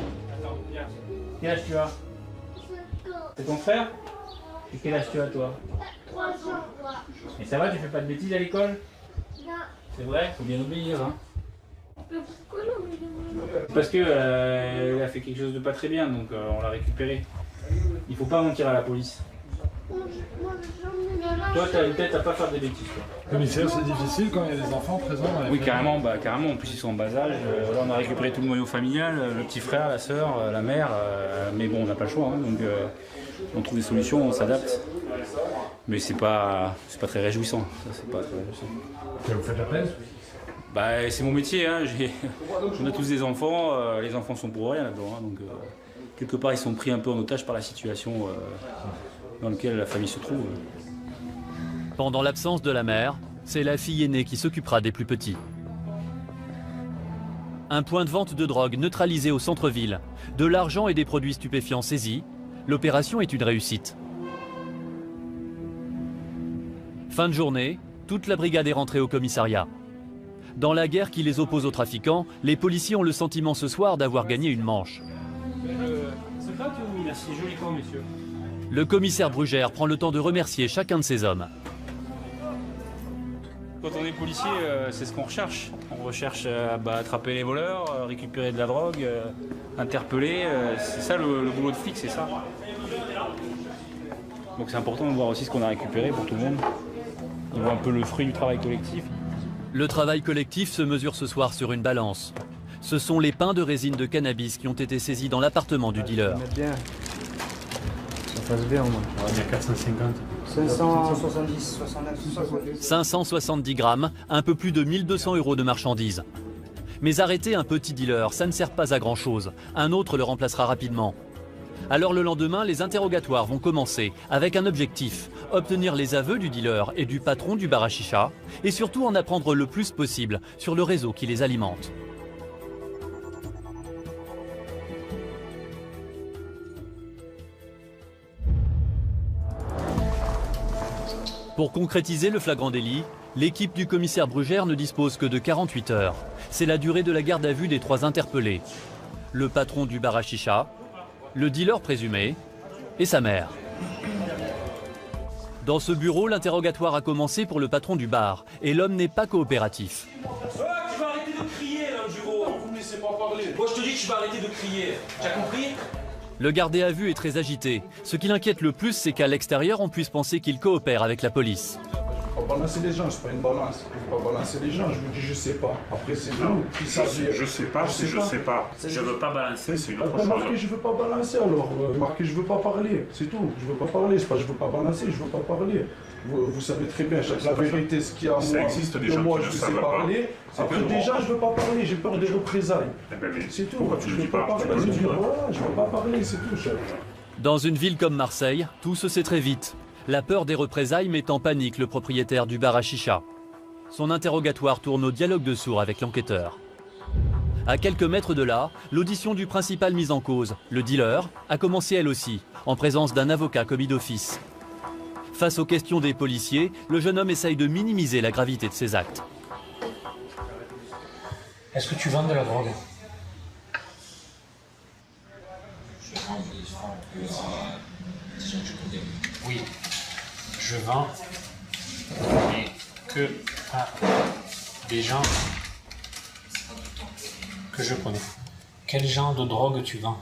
Speaker 13: Quel âge tu as? C'est ton frère? Et quel âge tu as, toi?
Speaker 20: 3 ans.
Speaker 13: Et ça va, tu fais pas de bêtises à l'école?
Speaker 20: Non.
Speaker 13: C'est vrai? Faut bien obéir, hein.
Speaker 20: Mais pourquoi non?
Speaker 13: Parce que elle a fait quelque chose de pas très bien, donc on l'a récupéré. Il faut pas mentir à la police. Toi, t'as une tête à pas faire des bêtises.
Speaker 21: Commissaire, c'est difficile quand il y a des enfants présents.
Speaker 13: Oui, carrément, carrément. En plus, ils sont en bas âge. Là, on a récupéré tout le noyau familial, le petit frère, la sœur, la mère. Mais bon, on n'a pas le choix, hein, donc on trouve des solutions, on s'adapte. Mais c'est pas très réjouissant. Ça, c'est pas très réjouissant.
Speaker 21: Et vous faites la peine?
Speaker 13: Bah, c'est mon métier. Hein. On a tous des enfants. Les enfants sont pour rien là-dedans. Hein, donc, quelque part, ils sont pris un peu en otage par la situation dans laquelle la famille se trouve.
Speaker 2: Pendant l'absence de la mère, c'est la fille aînée qui s'occupera des plus petits. Un point de vente de drogue neutralisé au centre-ville, de l'argent et des produits stupéfiants saisis, l'opération est une réussite. Fin de journée, toute la brigade est rentrée au commissariat. Dans la guerre qui les oppose aux trafiquants, les policiers ont le sentiment ce soir d'avoir gagné une manche.
Speaker 21: C'est pas tout, il a si joli corps, monsieur.
Speaker 2: Le commissaire Brugère prend le temps de remercier chacun de ses hommes.
Speaker 13: Quand on est policier, c'est ce qu'on recherche. On recherche à attraper les voleurs, récupérer de la drogue, interpeller. C'est ça le boulot de flic, c'est ça. Donc c'est important de voir aussi ce qu'on a récupéré pour tout le monde. On voit un peu le fruit du travail collectif.
Speaker 2: Le travail collectif se mesure ce soir sur une balance. Ce sont les pains de résine de cannabis qui ont été saisis dans l'appartement du dealer.
Speaker 21: Ça passe bien au moins. Il y a 450.
Speaker 14: 570, 69,
Speaker 2: 570 grammes, un peu plus de 1200 € de marchandises. Mais arrêter un petit dealer, ça ne sert pas à grand chose. Un autre le remplacera rapidement. Alors le lendemain, les interrogatoires vont commencer avec un objectif, obtenir les aveux du dealer et du patron du bar à chicha, et surtout en apprendre le plus possible sur le réseau qui les alimente. Pour concrétiser le flagrant délit, l'équipe du commissaire Brugère ne dispose que de 48 heures. C'est la durée de la garde à vue des 3 interpellés. Le patron du bar à chicha, le dealer présumé et sa mère. Dans ce bureau, l'interrogatoire a commencé pour le patron du bar et l'homme n'est pas coopératif.
Speaker 10: Tu vas arrêter de crier dans le bureau. Vous me laissez pas parler. Moi je te dis que tu vas arrêter de crier. Tu as compris?
Speaker 2: Le gardé à vue est très agité. Ce qui l'inquiète le plus, c'est qu'à l'extérieur, on puisse penser qu'il coopère avec la police.
Speaker 14: Je ne vais pas balancer les gens, c'est pas une balance. Je ne vais pas balancer les gens, je vous dis je sais pas. Après c'est vous qui savez.
Speaker 21: Je sais pas, je sais pas. Je veux pas balancer, c'est une autre chose.
Speaker 14: Marquez je veux pas balancer alors. Marquez je veux pas parler, c'est tout. Je veux pas parler, c'est pas je veux pas balancer, je veux pas parler. Vous savez très bien, la vérité, ce qu'il y a à moi,
Speaker 21: ça existe des gens
Speaker 14: moi
Speaker 21: qui
Speaker 14: je
Speaker 21: ne
Speaker 14: sais
Speaker 21: savent
Speaker 14: parler.
Speaker 21: pas.
Speaker 14: Après déjà je veux pas parler, j'ai peur des représailles. C'est tout.
Speaker 21: Pourquoi tu
Speaker 14: je
Speaker 21: le
Speaker 14: veux
Speaker 21: dis
Speaker 14: pas
Speaker 21: pas?
Speaker 14: parler, je veux pas parler, c'est tout, chef.
Speaker 2: Dans une ville comme Marseille, tout se sait très vite. La peur des représailles met en panique le propriétaire du bar à chicha. Son interrogatoire tourne au dialogue de sourds avec l'enquêteur. À quelques mètres de là, l'audition du principal mis en cause, le dealer, a commencé elle aussi, en présence d'un avocat commis d'office. Face aux questions des policiers, le jeune homme essaye de minimiser la gravité de ses actes.
Speaker 21: Est-ce que tu vends de la drogue? Oui, je vends que des gens que je connais. Quel genre de drogue tu vends?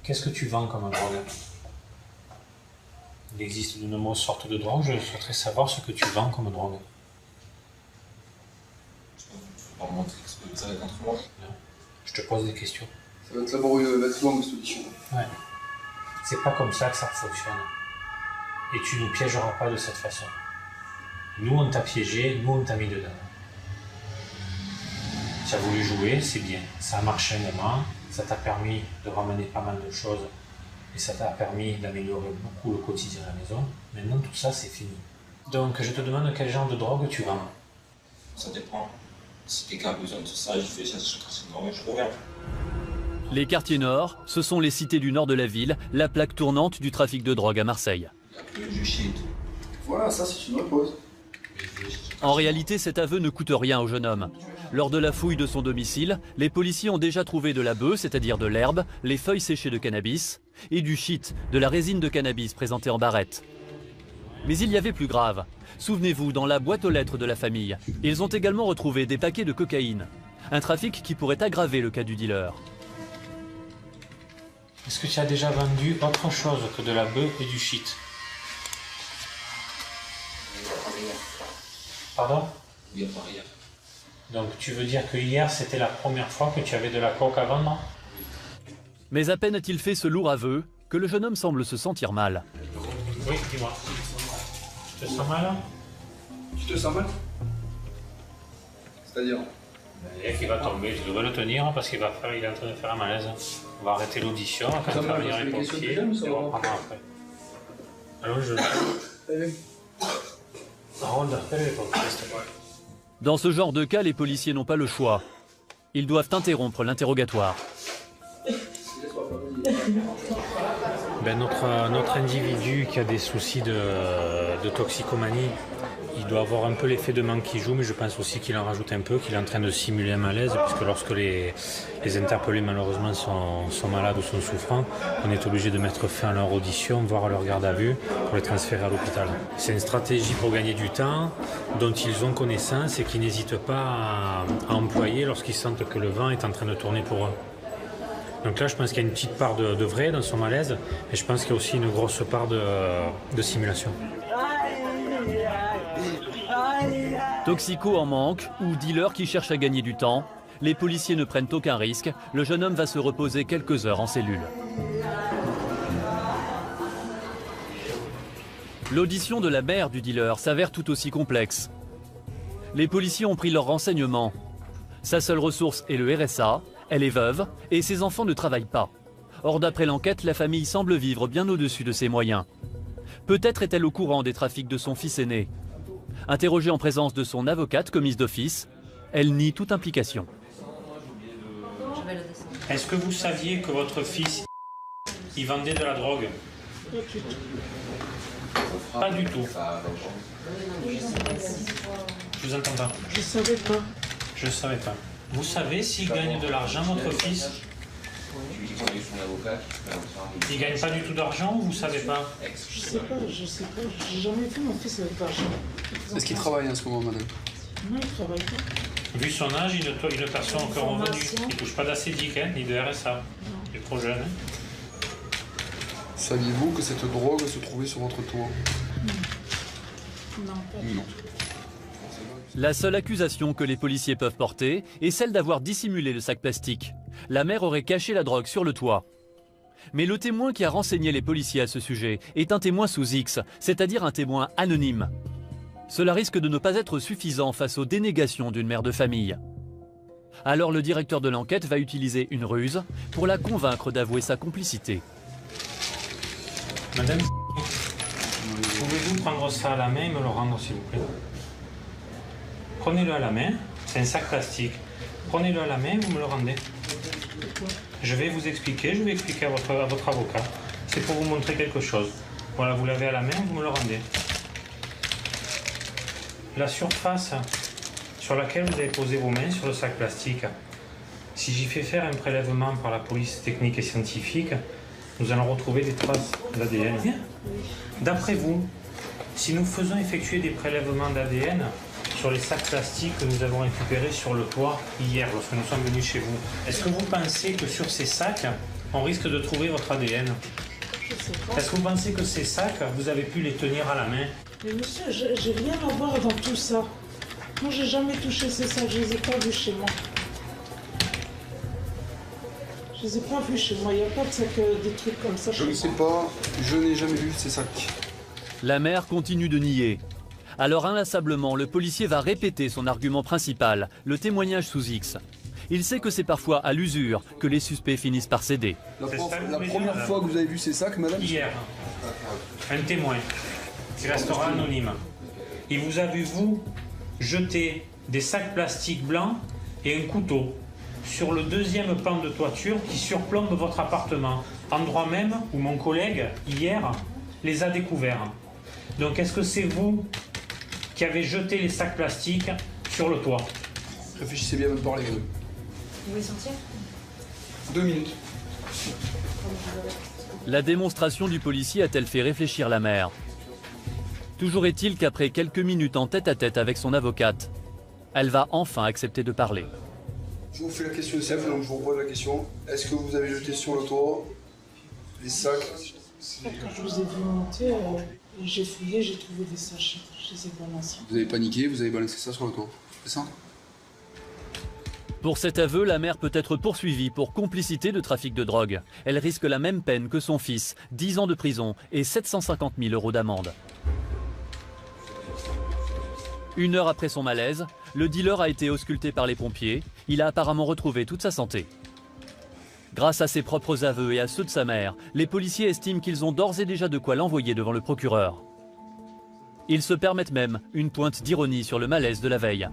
Speaker 21: Qu'est-ce que tu vends comme drogue? Il existe de nombreuses sortes de drogues, je souhaiterais savoir ce que tu vends comme drogue.
Speaker 18: On va montrer ce que ça va être entre moi.
Speaker 21: Je te pose des questions.
Speaker 18: Ça va être laborieux, va être long cette audition.
Speaker 21: Ouais. C'est pas comme ça que ça fonctionne. Et tu ne piégeras pas de cette façon. Nous on t'a piégé, nous on t'a mis dedans. Tu as voulu jouer, c'est bien. Ça a marché un moment, ça t'a permis de ramener pas mal de choses et ça t'a permis d'améliorer beaucoup le quotidien à la maison. Maintenant tout ça c'est fini. Donc je te demande quel genre de drogue tu vends.
Speaker 18: Ça dépend. Si quelqu'un a besoin de ça, je fais ça sur le je reviens.
Speaker 2: Les quartiers nord, ce sont les cités du nord de la ville, la plaque tournante du trafic de drogue à Marseille.
Speaker 18: Du shit. Voilà, ça c'est une repose.
Speaker 2: En réalité, cet aveu ne coûte rien au jeune homme. Lors de la fouille de son domicile, les policiers ont déjà trouvé de la bœuf, c'est-à-dire de l'herbe, les feuilles séchées de cannabis, et du shit, de la résine de cannabis présentée en barrette. Mais il y avait plus grave. Souvenez-vous, dans la boîte aux lettres de la famille, ils ont également retrouvé des paquets de cocaïne. Un trafic qui pourrait aggraver le cas du dealer.
Speaker 21: Est-ce que tu as déjà vendu autre chose que de la bœuf et du shit? Pardon?
Speaker 18: Il n'y a pas rien.
Speaker 21: Donc tu veux dire que hier c'était la première fois que tu avais de la coke à vendre?
Speaker 2: Mais à peine a-t-il fait ce lourd aveu que le jeune homme semble se sentir mal.
Speaker 21: Oui, dis-moi. Tu te sens mal?
Speaker 18: Tu te sens mal? C'est-à-dire?
Speaker 21: Il va tomber, tu devrais le tenir parce qu'il est en train de faire un malaise. On va arrêter l'audition, quand on va venir les pompiers, et on reprendra après. Alors je... Harold, appelle les pompiers, s'il te plaît.
Speaker 2: Dans ce genre de cas, les policiers n'ont pas le choix. Ils doivent interrompre l'interrogatoire.
Speaker 21: Notre individu qui a des soucis de toxicomanie, il doit avoir un peu l'effet de manque qui joue, mais je pense aussi qu'il en rajoute un peu, qu'il est en train de simuler un malaise, puisque lorsque les interpellés malheureusement sont malades ou sont souffrants, on est obligé de mettre fin à leur audition, voire à leur garde à vue, pour les transférer à l'hôpital. C'est une stratégie pour gagner du temps, dont ils ont connaissance et qu'ils n'hésitent pas à employer lorsqu'ils sentent que le vent est en train de tourner pour eux. Donc là, je pense qu'il y a une petite part de vrai dans son malaise, et je pense qu'il y a aussi une grosse part de simulation.
Speaker 2: Toxico en manque ou dealer qui cherche à gagner du temps, les policiers ne prennent aucun risque. Le jeune homme va se reposer quelques heures en cellule. L'audition de la mère du dealer s'avère tout aussi complexe. Les policiers ont pris leurs renseignements. Sa seule ressource est le RSA, elle est veuve et ses enfants ne travaillent pas. Or, d'après l'enquête, la famille semble vivre bien au-dessus de ses moyens. Peut-être est-elle au courant des trafics de son fils aîné. Interrogée en présence de son avocate commise d'office, elle nie toute implication.
Speaker 21: Est-ce que vous saviez que votre fils, il vendait de la drogue? Pas du tout. Je vous entends pas.
Speaker 5: Je savais pas.
Speaker 21: Je savais pas. Vous savez s'il gagne de l'argent, votre fils? Il gagne pas du tout d'argent ou vous savez pas?
Speaker 5: Je sais pas. J'ai jamais vu mon fils avec l'argent.
Speaker 18: Est-ce qu'il travaille en ce moment, madame?
Speaker 5: Non, il travaille pas.
Speaker 21: Vu son âge, il ne perçoit aucun revenu. Il ne touche pas d'ACDIC, ni de RSA. Il est trop jeune.
Speaker 18: Saviez-vous que cette drogue se trouvait sur votre toit?
Speaker 5: Non, pas du tout.
Speaker 2: La seule accusation que les policiers peuvent porter est celle d'avoir dissimulé le sac plastique. La mère aurait caché la drogue sur le toit. Mais le témoin qui a renseigné les policiers à ce sujet est un témoin sous X, c'est-à-dire un témoin anonyme. Cela risque de ne pas être suffisant face aux dénégations d'une mère de famille. Alors le directeur de l'enquête va utiliser une ruse pour la convaincre d'avouer sa complicité.
Speaker 21: Madame, pouvez-vous prendre ça à la main et me le rendre, s'il vous plaît? Prenez-le à la main, c'est un sac plastique. Prenez-le à la main et vous me le rendez. Je vais vous expliquer, je vais expliquer à votre avocat. C'est pour vous montrer quelque chose. Voilà, vous l'avez à la main, vous me le rendez. La surface sur laquelle vous avez posé vos mains sur le sac plastique, si j'y fais faire un prélèvement par la police technique et scientifique, nous allons retrouver des traces d'ADN. D'après vous, Si nous faisons effectuer des prélèvements d'ADN sur les sacs plastiques que nous avons récupérés sur le toit hier, lorsque nous sommes venus chez vous, est-ce que vous pensez que sur ces sacs, on risque de trouver votre ADN? Est-ce que vous pensez que ces sacs, vous avez pu les tenir à la main?
Speaker 5: Mais monsieur, j'ai rien à voir dans tout ça. Moi, j'ai jamais touché ces sacs, je les ai pas vus chez moi. Je les ai pas vus chez moi, il n'y a pas de sacs, des trucs comme ça.
Speaker 3: Je ne sais pas, je n'ai jamais vu ces sacs.
Speaker 2: La mère continue de nier. Alors inlassablement, le policier va répéter son argument principal, le témoignage sous X. Il sait que c'est parfois à l'usure que les suspects finissent par céder.
Speaker 3: La première fois que vous avez vu ces sacs, madame?
Speaker 21: Hier, un témoin, qui restera anonyme. Il vous a vu, vous, jeter des sacs plastiques blancs et un couteau sur le deuxième pan de toiture qui surplombe votre appartement, endroit même où mon collègue, hier, les a découverts. Donc est-ce que c'est vous qui avez jeté les sacs plastiques sur le toit?
Speaker 3: Réfléchissez bien à me parler.
Speaker 20: Vous voulez sortir?
Speaker 3: 2 minutes.
Speaker 2: La démonstration du policier a-t-elle fait réfléchir la mère? Toujours est-il qu'après quelques minutes en tête-à-tête avec son avocate, elle va enfin accepter de parler.
Speaker 3: Je vous fais la question simple, donc je vous repose la question. Est-ce que vous avez jeté sur le toit les sacs?
Speaker 5: Quand je vous ai vu monter, j'ai fouillé, j'ai trouvé des sachets. Je les ai balancés.
Speaker 3: Vous avez paniqué, vous avez balancé ça sur le toit, c'est ça?
Speaker 2: Pour cet aveu, la mère peut être poursuivie pour complicité de trafic de drogue. Elle risque la même peine que son fils, 10 ans de prison et 750 000 € d'amende. 1 heure après son malaise, le dealer a été ausculté par les pompiers. Il a apparemment retrouvé toute sa santé. Grâce à ses propres aveux et à ceux de sa mère, les policiers estiment qu'ils ont d'ores et déjà de quoi l'envoyer devant le procureur. Ils se permettent même une pointe d'ironie sur le malaise de la veille.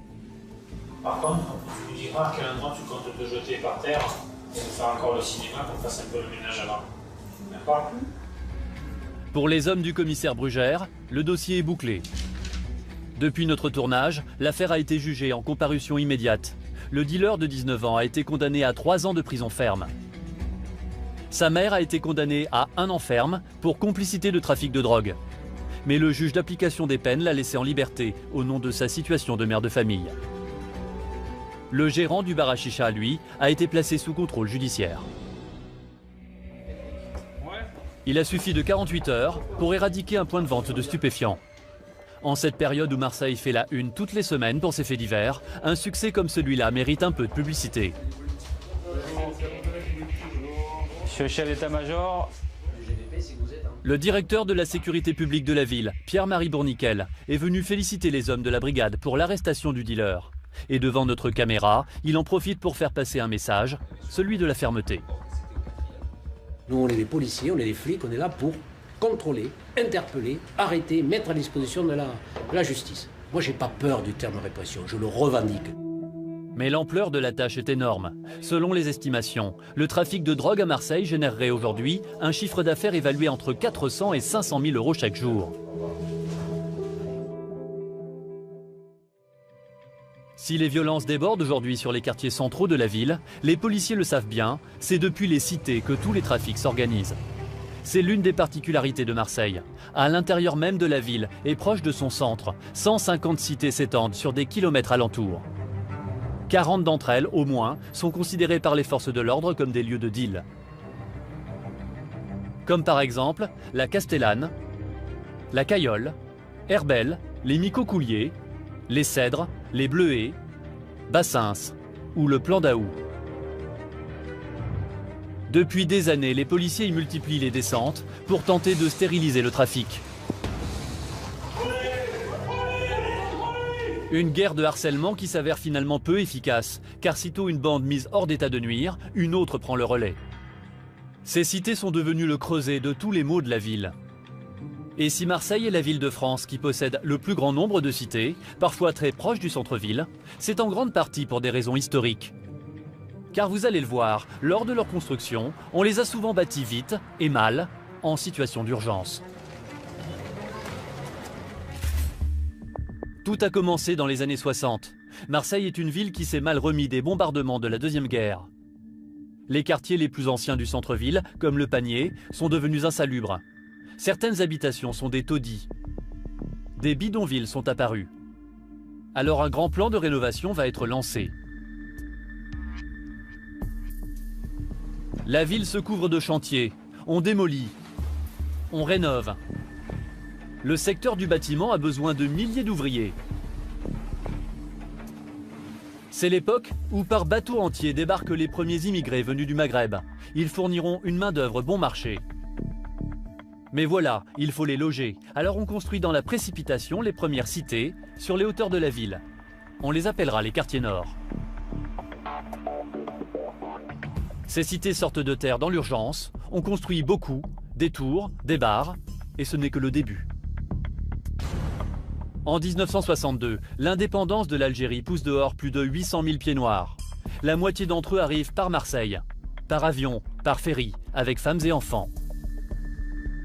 Speaker 21: Par contre, tu lui diras à quel endroit tu comptes te jeter par terre pour faire encore le cinéma pour faire un peu le ménage avant. D'accord?
Speaker 2: Pour les hommes du commissaire Brugère, le dossier est bouclé. Depuis notre tournage, l'affaire a été jugée en comparution immédiate. Le dealer de 19 ans a été condamné à 3 ans de prison ferme. Sa mère a été condamnée à 1 an ferme pour complicité de trafic de drogue. Mais le juge d'application des peines l'a laissé en liberté au nom de sa situation de mère de famille. Le gérant du bar à chicha, lui, a été placé sous contrôle judiciaire. Il a suffi de 48 heures pour éradiquer un point de vente de stupéfiants. En cette période où Marseille fait la une toutes les semaines pour ses faits divers, un succès comme celui-là mérite un peu de publicité.
Speaker 13: Monsieur le chef d'état-major.
Speaker 2: Le directeur de la sécurité publique de la ville, Pierre-Marie Bourniquel, est venu féliciter les hommes de la brigade pour l'arrestation du dealer. Et devant notre caméra, il en profite pour faire passer un message, celui de la fermeté.
Speaker 22: Nous, on est des policiers, on est des flics, on est là pour contrôler, interpeller, arrêter, mettre à disposition de la justice. Moi, j'ai pas peur du terme répression, je le revendique.
Speaker 2: Mais l'ampleur de la tâche est énorme. Selon les estimations, le trafic de drogue à Marseille générerait aujourd'hui un chiffre d'affaires évalué entre 400 et 500 000 € chaque jour. Si les violences débordent aujourd'hui sur les quartiers centraux de la ville, les policiers le savent bien, c'est depuis les cités que tous les trafics s'organisent. C'est l'une des particularités de Marseille. À l'intérieur même de la ville et proche de son centre, 150 cités s'étendent sur des kilomètres alentours. 40 d'entre elles, au moins, sont considérées par les forces de l'ordre comme des lieux de deal. Comme par exemple la Castellane, la Cayolle, Herbel, les Micocouliers, les Cèdres, les Bleuets, Bassins ou le Plan d'Aou. Depuis des années, les policiers y multiplient les descentes pour tenter de stériliser le trafic. Une guerre de harcèlement qui s'avère finalement peu efficace, car sitôt une bande mise hors d'état de nuire, une autre prend le relais. Ces cités sont devenues le creuset de tous les maux de la ville. Et si Marseille est la ville de France qui possède le plus grand nombre de cités, parfois très proches du centre-ville, c'est en grande partie pour des raisons historiques. Car vous allez le voir, lors de leur construction, on les a souvent bâties vite et mal, en situation d'urgence. Tout a commencé dans les années 60. Marseille est une ville qui s'est mal remis des bombardements de la Deuxième Guerre. Les quartiers les plus anciens du centre-ville, comme le Panier, sont devenus insalubres. Certaines habitations sont des taudis. des bidonvilles sont apparus. Alors un grand plan de rénovation va être lancé. La ville se couvre de chantiers, on démolit, on rénove. Le secteur du bâtiment a besoin de milliers d'ouvriers. C'est l'époque où par bateau entier débarquent les premiers immigrés venus du Maghreb. Ils fourniront une main-d'œuvre bon marché. Mais voilà, il faut les loger. Alors on construit dans la précipitation les premières cités sur les hauteurs de la ville. On les appellera les quartiers nord. Ces cités sortent de terre dans l'urgence, on construit beaucoup, des tours, des bars, et ce n'est que le début. En 1962, l'indépendance de l'Algérie pousse dehors plus de 800 000 pieds noirs. La moitié d'entre eux arrivent par Marseille, par avion, par ferry, avec femmes et enfants.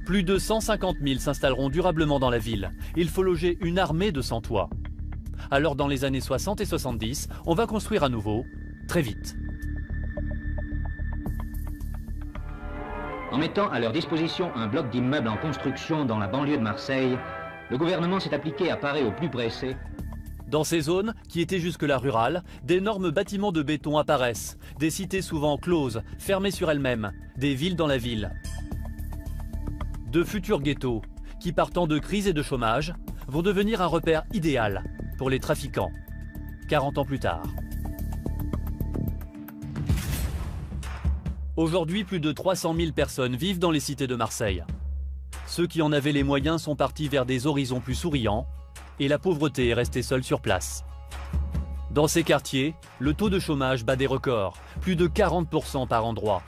Speaker 2: Plus de 150 000 s'installeront durablement dans la ville. Il faut loger une armée de sans-toit. Alors dans les années 60 et 70, on va construire à nouveau, très vite.
Speaker 7: En mettant à leur disposition un bloc d'immeubles en construction dans la banlieue de Marseille, le gouvernement s'est appliqué à parer au plus pressé.
Speaker 2: Dans ces zones, qui étaient jusque-là rurales, d'énormes bâtiments de béton apparaissent, des cités souvent closes, fermées sur elles-mêmes, des villes dans la ville. De futurs ghettos, qui partant de crise et de chômage, vont devenir un repère idéal pour les trafiquants, 40 ans plus tard. Aujourd'hui, plus de 300 000 personnes vivent dans les cités de Marseille. Ceux qui en avaient les moyens sont partis vers des horizons plus souriants et la pauvreté est restée seule sur place. Dans ces quartiers, le taux de chômage bat des records, plus de 40% par endroit.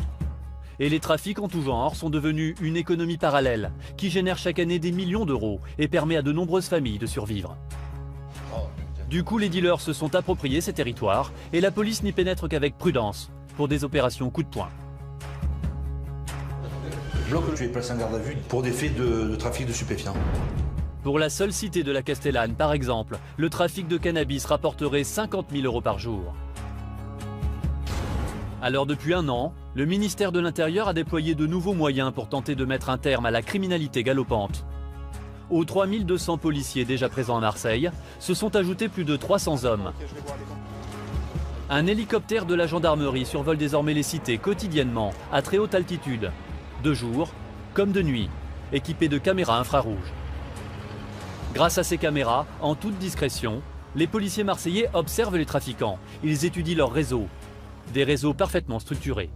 Speaker 2: Et les trafics en tout genre sont devenus une économie parallèle qui génère chaque année des millions d'euros et permet à de nombreuses familles de survivre. Du coup, les dealers se sont appropriés ces territoires et la police n'y pénètre qu'avec prudence pour des opérations coup de poing.
Speaker 10: Bloc, tu es placé en garde à vue pour des faits de trafic de stupéfiants.
Speaker 2: Pour la seule cité de la Castellane, par exemple, le trafic de cannabis rapporterait 50 000 euros par jour. Alors depuis un an, le ministère de l'Intérieur a déployé de nouveaux moyens pour tenter de mettre un terme à la criminalité galopante. Aux 3200 policiers déjà présents à Marseille, se sont ajoutés plus de 300 hommes. Un hélicoptère de la gendarmerie survole désormais les cités quotidiennement, à très haute altitude, de jour comme de nuit, équipés de caméras infrarouges. Grâce à ces caméras, en toute discrétion, les policiers marseillais observent les trafiquants. Ils étudient leurs réseaux, des réseaux parfaitement structurés.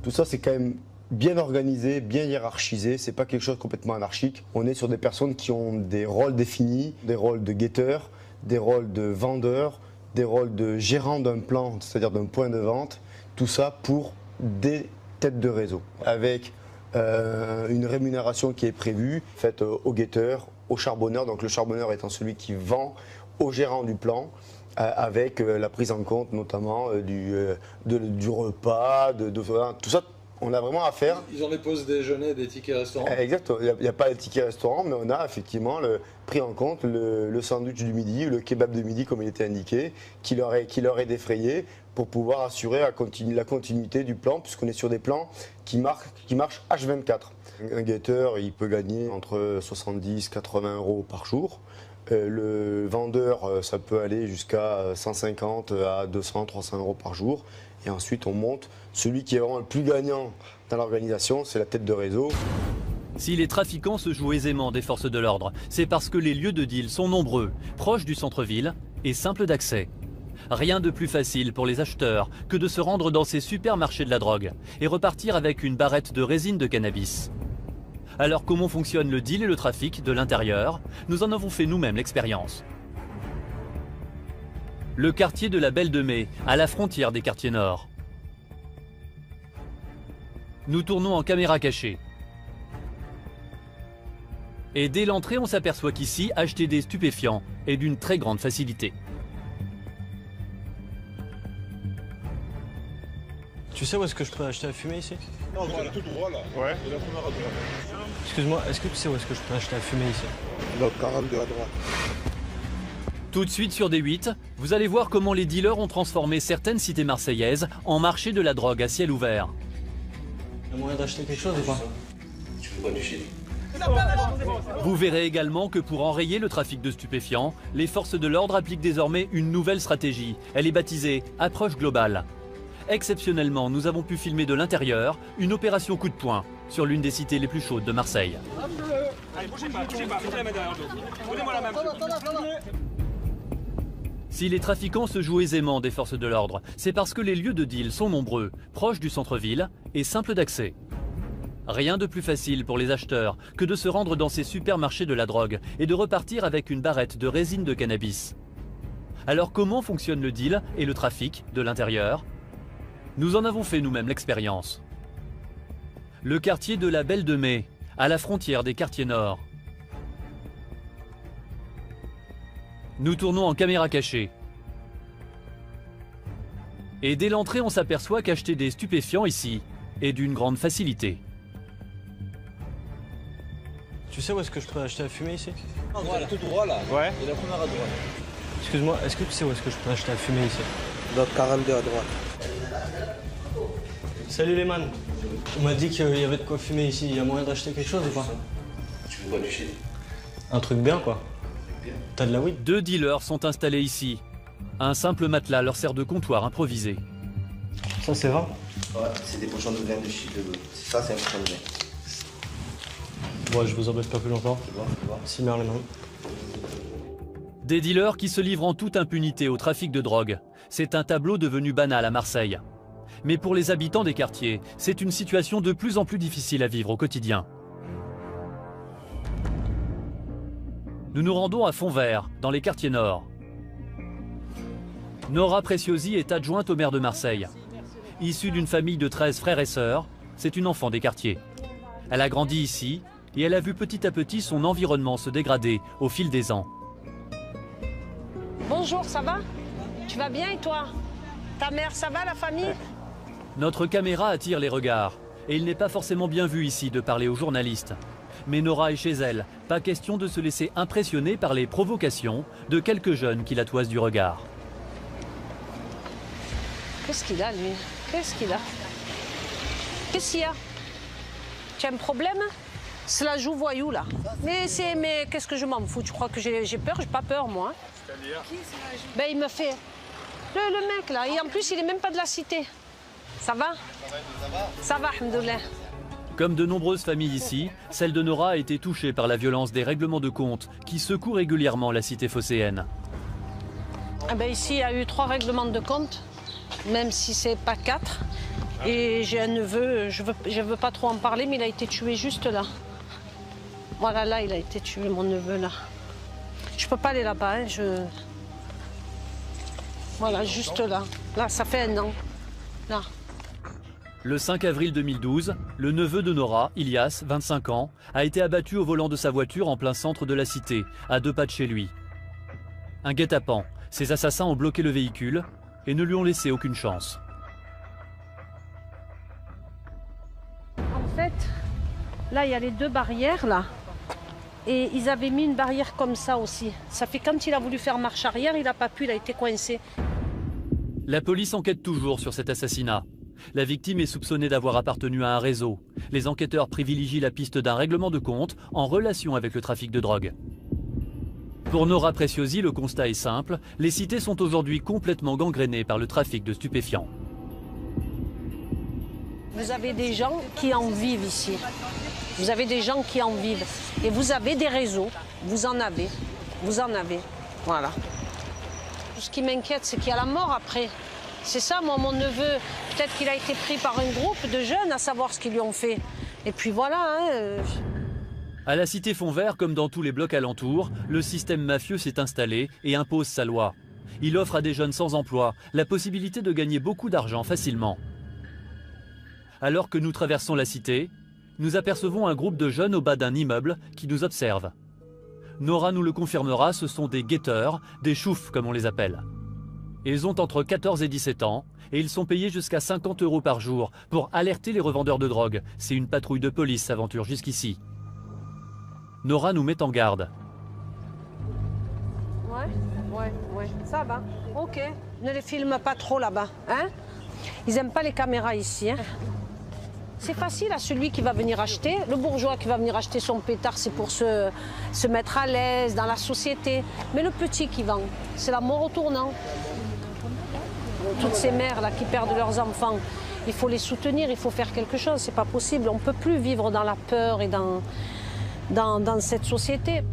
Speaker 8: Tout ça, c'est quand même bien organisé, bien hiérarchisé. C'est pas quelque chose de complètement anarchique. On est sur des personnes qui ont des rôles définis, des rôles de guetteurs, des rôles de vendeurs, des rôles de gérants d'un plan, c'est-à-dire d'un point de vente. Tout ça pour des têtes de réseau, avec une rémunération qui est prévue, faite aux guetteurs, aux charbonneurs, donc le charbonneur étant celui qui vend au gérant du plan, avec la prise en compte notamment du repas, tout ça. On a vraiment à faire.
Speaker 23: Ils ont des pauses déjeuner, des tickets restaurants.
Speaker 8: Exactement. Il n'y a pas de tickets restaurant, mais on a effectivement pris en compte le sandwich du midi, le kebab de midi, comme il était indiqué, qui leur est défrayé pour pouvoir assurer la continuité du plan, puisqu'on est sur des plans qui marchent H24. Un guetteur, il peut gagner entre 70 et 80 euros par jour. Le vendeur, ça peut aller jusqu'à 150 à 200, 300 euros par jour. Et ensuite, on monte. Celui qui est vraiment le plus gagnant dans l'organisation, c'est la tête de réseau.
Speaker 2: Si les trafiquants se jouent aisément des forces de l'ordre, c'est parce que les lieux de deal sont nombreux, proches du centre-ville et simples d'accès. Rien de plus facile pour les acheteurs que de se rendre dans ces supermarchés de la drogue et repartir avec une barrette de résine de cannabis. Alors comment fonctionne le deal et le trafic de l'intérieur? Nous en avons fait nous-mêmes l'expérience. Le quartier de la Belle de Mai, à la frontière des quartiers nord. Nous tournons en caméra cachée. Et dès l'entrée, on s'aperçoit qu'ici, acheter des stupéfiants est d'une très grande facilité.
Speaker 6: Tu sais où est-ce que je peux acheter à fumer ici?
Speaker 23: Non, voilà, tout droit là. Ouais. Et la première à droite.
Speaker 6: Excuse-moi, est-ce que tu sais où est-ce que je peux acheter à fumer ici?
Speaker 23: Donc 42 à droite.
Speaker 2: Tout de suite sur D8, vous allez voir comment les dealers ont transformé certaines cités marseillaises en marché de la drogue à ciel ouvert.
Speaker 6: Il y a moyen d'acheter quelque chose ou pas?
Speaker 10: Tu veux pas du shit?
Speaker 2: Vous verrez également que pour enrayer le trafic de stupéfiants, les forces de l'ordre appliquent désormais une nouvelle stratégie. Elle est baptisée « Approche globale ». Exceptionnellement, nous avons pu filmer de l'intérieur une opération coup de poing sur l'une des cités les plus chaudes de Marseille.
Speaker 18: Allez, bougez pas, mettez la main derrière le dos. Donnez-moi la main, monsieur.
Speaker 2: Si les trafiquants se jouent aisément des forces de l'ordre, c'est parce que les lieux de deal sont nombreux, proches du centre-ville et simples d'accès. Rien de plus facile pour les acheteurs que de se rendre dans ces supermarchés de la drogue et de repartir avec une barrette de résine de cannabis. Alors comment fonctionne le deal et le trafic de l'intérieur? Nous en avons fait nous-mêmes l'expérience. Le quartier de la Belle de Mai, à la frontière des quartiers nord. Nous tournons en caméra cachée. Et dès l'entrée, on s'aperçoit qu'acheter des stupéfiants ici est d'une grande facilité.
Speaker 9: Tu sais où est-ce que je peux acheter à fumer ici?
Speaker 23: Voilà, tout droit là.
Speaker 9: Ouais.
Speaker 23: Et la première à droite.
Speaker 9: Excuse-moi, est-ce que tu sais où est-ce que je peux acheter à fumer ici?
Speaker 23: Dans 42 à droite.
Speaker 9: Salut les man. On m'a dit qu'il y avait de quoi fumer ici. Il y a moyen d'acheter quelque chose ou pas?
Speaker 23: Tu veux quoi du shit?
Speaker 9: Un truc bien quoi. T'as de la weed?
Speaker 2: 2 dealers sont installés ici. Un simple matelas leur sert de comptoir improvisé.
Speaker 9: Ça c'est vrai?
Speaker 23: Ouais, c'est des pochons de vin de shit. Ça c'est un pochon de vin.
Speaker 9: Bon, je vous embête pas plus longtemps.
Speaker 23: C'est bon.
Speaker 9: Si merde les mains.
Speaker 2: Des dealers qui se livrent en toute impunité au trafic de drogue. C'est un tableau devenu banal à Marseille. Mais pour les habitants des quartiers, c'est une situation de plus en plus difficile à vivre au quotidien. Nous nous rendons à Fontvert, dans les quartiers nord. Nora Preciosi est adjointe au maire de Marseille. Issue d'une famille de 13 frères et sœurs, c'est une enfant des quartiers. Elle a grandi ici et elle a vu petit à petit son environnement se dégrader au fil des ans.
Speaker 12: Bonjour, ça va? Tu vas bien et toi? Ta mère, ça va, la famille?
Speaker 2: Notre caméra attire les regards et il n'est pas forcément bien vu ici de parler aux journalistes. Mais Nora est chez elle, pas question de se laisser impressionner par les provocations de quelques jeunes qui la toisent du regard.
Speaker 12: Qu'est-ce qu'il a, lui? Qu'est-ce qu'il a? Qu'est-ce qu'il y a? Tu as un problème? C'est la joue voyou, là. Mais qu'est-ce que je m'en fous? Tu crois que j'ai peur? J'ai pas peur, moi. Ben, il me fait... Le mec, là. Et en plus, il est même pas de la cité. Ça va? Ça va, alhamdoulilah.
Speaker 2: Comme de nombreuses familles ici, celle de Nora a été touchée par la violence des règlements de compte qui secouent régulièrement la cité phocéenne.
Speaker 12: Ah ben ici, il y a eu 3 règlements de compte, même si c'est pas 4. Et j'ai un neveu, je veux pas trop en parler, mais il a été tué juste là. Voilà, là, il a été tué, mon neveu, là. Je peux pas aller là-bas, hein, Voilà, juste là. Là, ça fait 1 an. Là.
Speaker 2: Le 5 avril 2012, le neveu de Nora, Ilias, 25 ans, a été abattu au volant de sa voiture en plein centre de la cité, à 2 pas de chez lui. Un guet-apens. Ses assassins ont bloqué le véhicule et ne lui ont laissé aucune chance.
Speaker 12: En fait, là, il y a les 2 barrières, là. Et ils avaient mis une barrière comme ça aussi. Ça fait quand il a voulu faire marche arrière, il n'a pas pu, il a été coincé.
Speaker 2: La police enquête toujours sur cet assassinat. La victime est soupçonnée d'avoir appartenu à un réseau. Les enquêteurs privilégient la piste d'un règlement de compte en relation avec le trafic de drogue. Pour Nora Preciosi, le constat est simple. Les cités sont aujourd'hui complètement gangrénées par le trafic de stupéfiants.
Speaker 12: Vous avez des gens qui en vivent ici. Vous avez des gens qui en vivent. Et vous avez des réseaux. Vous en avez. Vous en avez. Voilà. Tout ce qui m'inquiète, c'est qu'il y a la mort après. C'est ça, moi, mon neveu, peut-être qu'il a été pris par un groupe de jeunes à savoir ce qu'ils lui ont fait. Et puis voilà, hein.
Speaker 2: À la cité Fontvert, comme dans tous les blocs alentours, le système mafieux s'est installé et impose sa loi. Il offre à des jeunes sans emploi la possibilité de gagner beaucoup d'argent facilement. Alors que nous traversons la cité, nous apercevons un groupe de jeunes au bas d'un immeuble qui nous observe. Nora nous le confirmera, ce sont des guetteurs, des choufs comme on les appelle. Ils ont entre 14 et 17 ans et ils sont payés jusqu'à 50 € par jour pour alerter les revendeurs de drogue. C'est une patrouille de police s'aventure jusqu'ici. Nora nous met en garde.
Speaker 12: Ouais, ça va. Ok. Ne les filme pas trop là-bas, hein? Ils aiment pas les caméras ici, hein? C'est facile à celui qui va venir acheter. Le bourgeois qui va venir acheter son pétard, c'est pour se mettre à l'aise dans la société. Mais le petit qui vend, c'est la mort au tournant. Toutes ces mères-là qui perdent leurs enfants, il faut les soutenir, il faut faire quelque chose. C'est pas possible. On ne peut plus vivre dans la peur et dans cette société.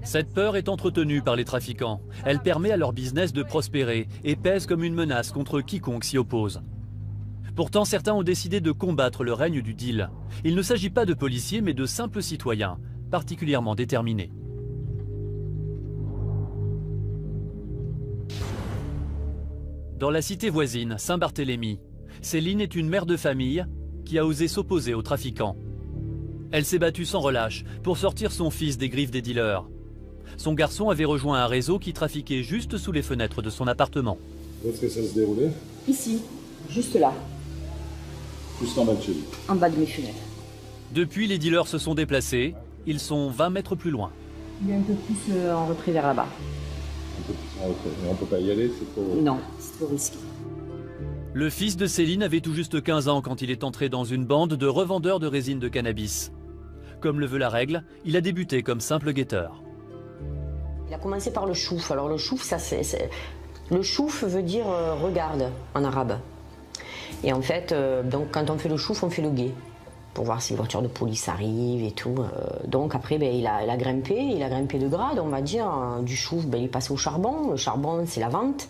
Speaker 2: Cette peur est entretenue par les trafiquants. Elle permet à leur business de prospérer et pèse comme une menace contre quiconque s'y oppose. Pourtant, certains ont décidé de combattre le règne du deal. Il ne s'agit pas de policiers, mais de simples citoyens, particulièrement déterminés. Dans la cité voisine, Saint-Barthélemy, Céline est une mère de famille qui a osé s'opposer aux trafiquants. Elle s'est battue sans relâche pour sortir son fils des griffes des dealers. Son garçon avait rejoint un réseau qui trafiquait juste sous les fenêtres de son appartement.
Speaker 1: Où est-ce que ça se déroulait?
Speaker 15: Ici, juste là.
Speaker 1: Juste en bas de chez lui.
Speaker 15: En bas de mes fenêtres.
Speaker 2: Depuis, les dealers se sont déplacés. Ils sont 20 mètres plus loin.
Speaker 15: Il est un peu plus en retrait vers là-bas.
Speaker 1: Un peu plus en retrait. Mais on peut pas y aller, c'est trop...
Speaker 15: Non, c'est trop risqué.
Speaker 2: Le fils de Céline avait tout juste 15 ans quand il est entré dans une bande de revendeurs de résine de cannabis. Comme le veut la règle, il a débuté comme simple guetteur.
Speaker 15: Il a commencé par le chouf. Alors le chouf, le chouf veut dire regarde en arabe. Et en fait, donc quand on fait le chouf, on fait le guet. Pour voir si les voitures de police arrivent et tout. Donc après, il a grimpé de grade, on va dire. Du chouf, il est passé au charbon. Le charbon, c'est la vente.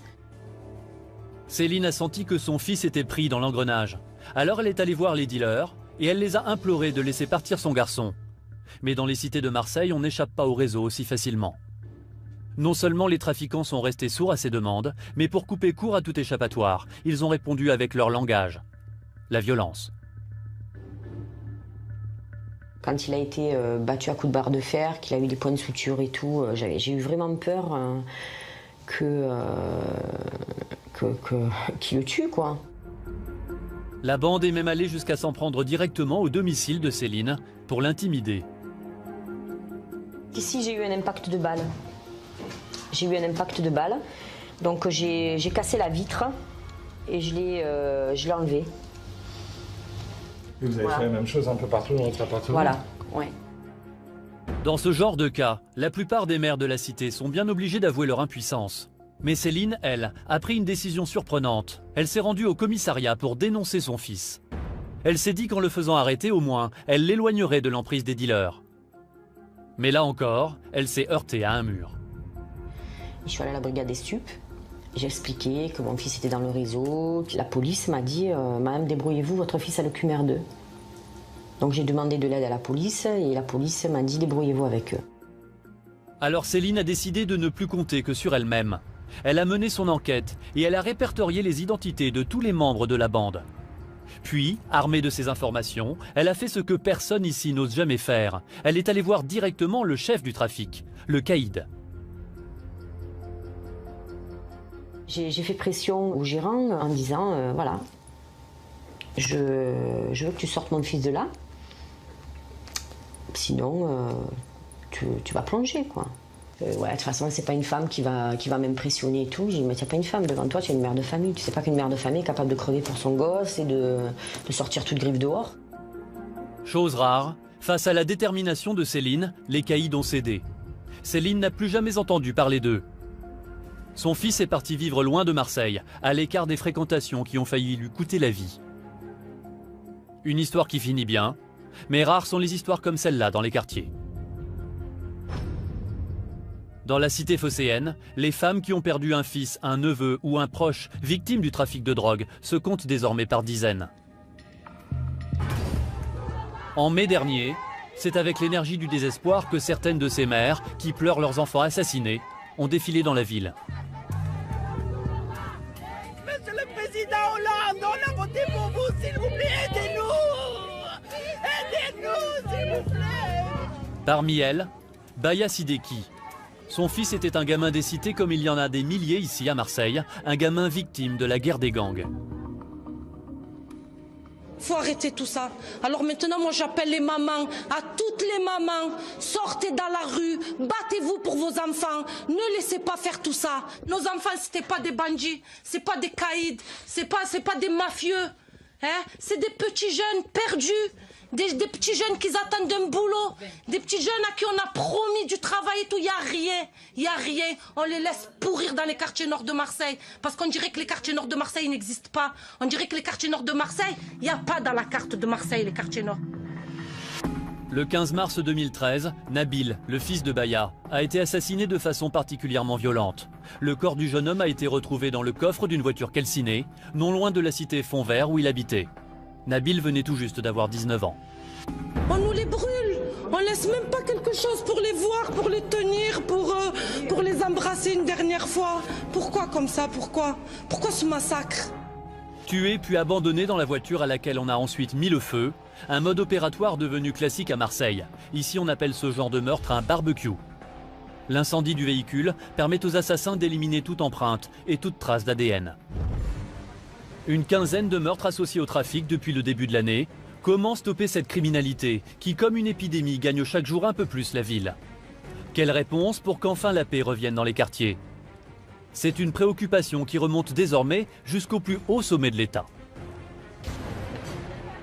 Speaker 2: Céline a senti que son fils était pris dans l'engrenage. Alors elle est allée voir les dealers et elle les a implorés de laisser partir son garçon. Mais dans les cités de Marseille, on n'échappe pas au réseau aussi facilement. Non seulement les trafiquants sont restés sourds à ces demandes, mais pour couper court à tout échappatoire, ils ont répondu avec leur langage, la violence.
Speaker 15: Quand il a été battu à coups de barre de fer, qu'il a eu des points de suture et tout, j'ai eu vraiment peur qu'il le tue, quoi.
Speaker 2: La bande est même allée jusqu'à s'en prendre directement au domicile de Céline pour l'intimider.
Speaker 15: Ici, j'ai eu un impact de balle. Donc j'ai cassé la vitre et je l'ai enlevé.
Speaker 1: Et vous avez fait la même chose un peu partout dans votre appartement?
Speaker 15: Voilà, ouais.
Speaker 2: Dans ce genre de cas, la plupart des maires de la cité sont bien obligés d'avouer leur impuissance. Mais Céline, elle, a pris une décision surprenante. Elle s'est rendue au commissariat pour dénoncer son fils. Elle s'est dit qu'en le faisant arrêter, au moins, elle l'éloignerait de l'emprise des dealers. Mais là encore, elle s'est heurtée à un mur.
Speaker 15: Je suis allée à la brigade des stupes. J'ai expliqué que mon fils était dans le réseau. La police m'a dit « Madame, débrouillez-vous, votre fils a le QMR2 ». Donc j'ai demandé de l'aide à la police et la police m'a dit « Débrouillez-vous avec eux ».
Speaker 2: Alors Céline a décidé de ne plus compter que sur elle-même. Elle a mené son enquête et elle a répertorié les identités de tous les membres de la bande. Puis, armée de ces informations, elle a fait ce que personne ici n'ose jamais faire. Elle est allée voir directement le chef du trafic, le caïd.
Speaker 15: J'ai fait pression au gérant en disant voilà, je veux que tu sortes mon fils de là, sinon tu vas plonger, quoi. Ouais, de toute façon, c'est pas une femme qui va m'impressionner et tout. J'ai dit, mais t'as pas une femme devant toi, tu es une mère de famille. Tu sais pas qu'une mère de famille est capable de crever pour son gosse et de sortir toute griffe dehors.
Speaker 2: Chose rare, face à la détermination de Céline, les caïds ont cédé. Céline n'a plus jamais entendu parler d'eux. Son fils est parti vivre loin de Marseille, à l'écart des fréquentations qui ont failli lui coûter la vie. Une histoire qui finit bien, mais rares sont les histoires comme celle-là dans les quartiers. Dans la cité phocéenne, les femmes qui ont perdu un fils, un neveu ou un proche victime du trafic de drogue se comptent désormais par dizaines. En mai dernier, c'est avec l'énergie du désespoir que certaines de ces mères, qui pleurent leurs enfants assassinés, ont défilé dans la ville.
Speaker 19: Monsieur le Président Hollande, on a voté pour vous, s'il vous plaît, aidez-nous! Aidez-nous, s'il vous plaît!
Speaker 2: Parmi elles, Baya Sideki. Son fils était un gamin des cités comme il y en a des milliers ici à Marseille, un gamin victime de la guerre des gangs.
Speaker 24: Faut arrêter tout ça. Alors maintenant, moi j'appelle les mamans, à toutes les mamans, sortez dans la rue, battez-vous pour vos enfants, ne laissez pas faire tout ça. Nos enfants, c'était pas des bandits, c'est pas des caïds, c'est pas des mafieux. Hein? C'est des petits jeunes perdus, des petits jeunes qui attendent un boulot, des petits jeunes à qui on a promis du travail et tout. Il n'y a rien. On les laisse pourrir dans les quartiers nord de Marseille. Parce qu'on dirait que les quartiers nord de Marseille n'existent pas. On dirait que les quartiers nord de Marseille, il n'y a pas dans la carte de Marseille les quartiers nord.
Speaker 2: Le 15 mars 2013, Nabil, le fils de Baya, a été assassiné de façon particulièrement violente. Le corps du jeune homme a été retrouvé dans le coffre d'une voiture calcinée, non loin de la cité Fond-Vert où il habitait. Nabil venait tout juste d'avoir 19 ans.
Speaker 24: On nous les brûle. On laisse même pas quelque chose pour les voir, pour les tenir, pour les embrasser une dernière fois. Pourquoi comme ça? Pourquoi ce massacre?
Speaker 2: Tué puis abandonné dans la voiture à laquelle on a ensuite mis le feu, un mode opératoire devenu classique à Marseille. Ici, on appelle ce genre de meurtre un barbecue. L'incendie du véhicule permet aux assassins d'éliminer toute empreinte et toute trace d'ADN. Une quinzaine de meurtres associés au trafic depuis le début de l'année. Comment stopper cette criminalité qui, comme une épidémie, gagne chaque jour un peu plus la ville? Quelle réponse pour qu'enfin la paix revienne dans les quartiers? C'est une préoccupation qui remonte désormais jusqu'au plus haut sommet de l'État.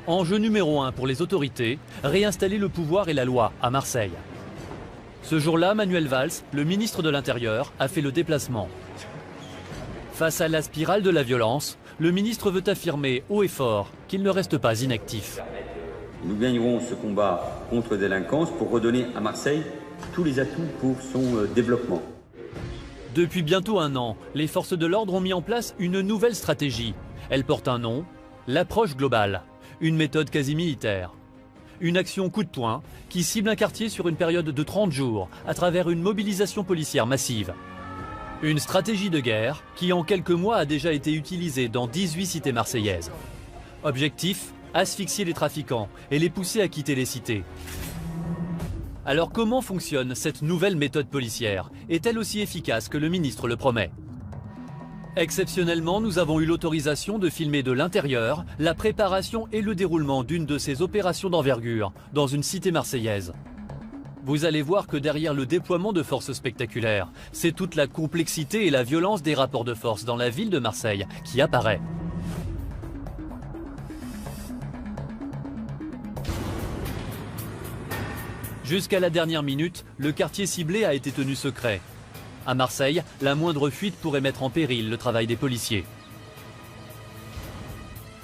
Speaker 2: Enjeu numéro 1 pour les autorités, réinstaller le pouvoir et la loi à Marseille. Ce jour-là, Manuel Valls, le ministre de l'Intérieur, a fait le déplacement. Face à la spirale de la violence, le ministre veut affirmer haut et fort qu'il ne reste pas inactif.
Speaker 4: Nous gagnerons ce combat contre la délinquance pour redonner à Marseille tous les atouts pour son développement.
Speaker 2: Depuis bientôt un an, les forces de l'ordre ont mis en place une nouvelle stratégie. Elle porte un nom, l'approche globale, une méthode quasi militaire. Une action coup de poing qui cible un quartier sur une période de 30 jours à travers une mobilisation policière massive. Une stratégie de guerre qui en quelques mois a déjà été utilisée dans 18 cités marseillaises. Objectif, asphyxier les trafiquants et les pousser à quitter les cités. Alors comment fonctionne cette nouvelle méthode policière? Est-elle aussi efficace que le ministre le promet? Exceptionnellement, nous avons eu l'autorisation de filmer de l'intérieur la préparation et le déroulement d'une de ces opérations d'envergure dans une cité marseillaise. Vous allez voir que derrière le déploiement de forces spectaculaires, c'est toute la complexité et la violence des rapports de force dans la ville de Marseille qui apparaît. Jusqu'à la dernière minute, le quartier ciblé a été tenu secret. À Marseille, la moindre fuite pourrait mettre en péril le travail des policiers.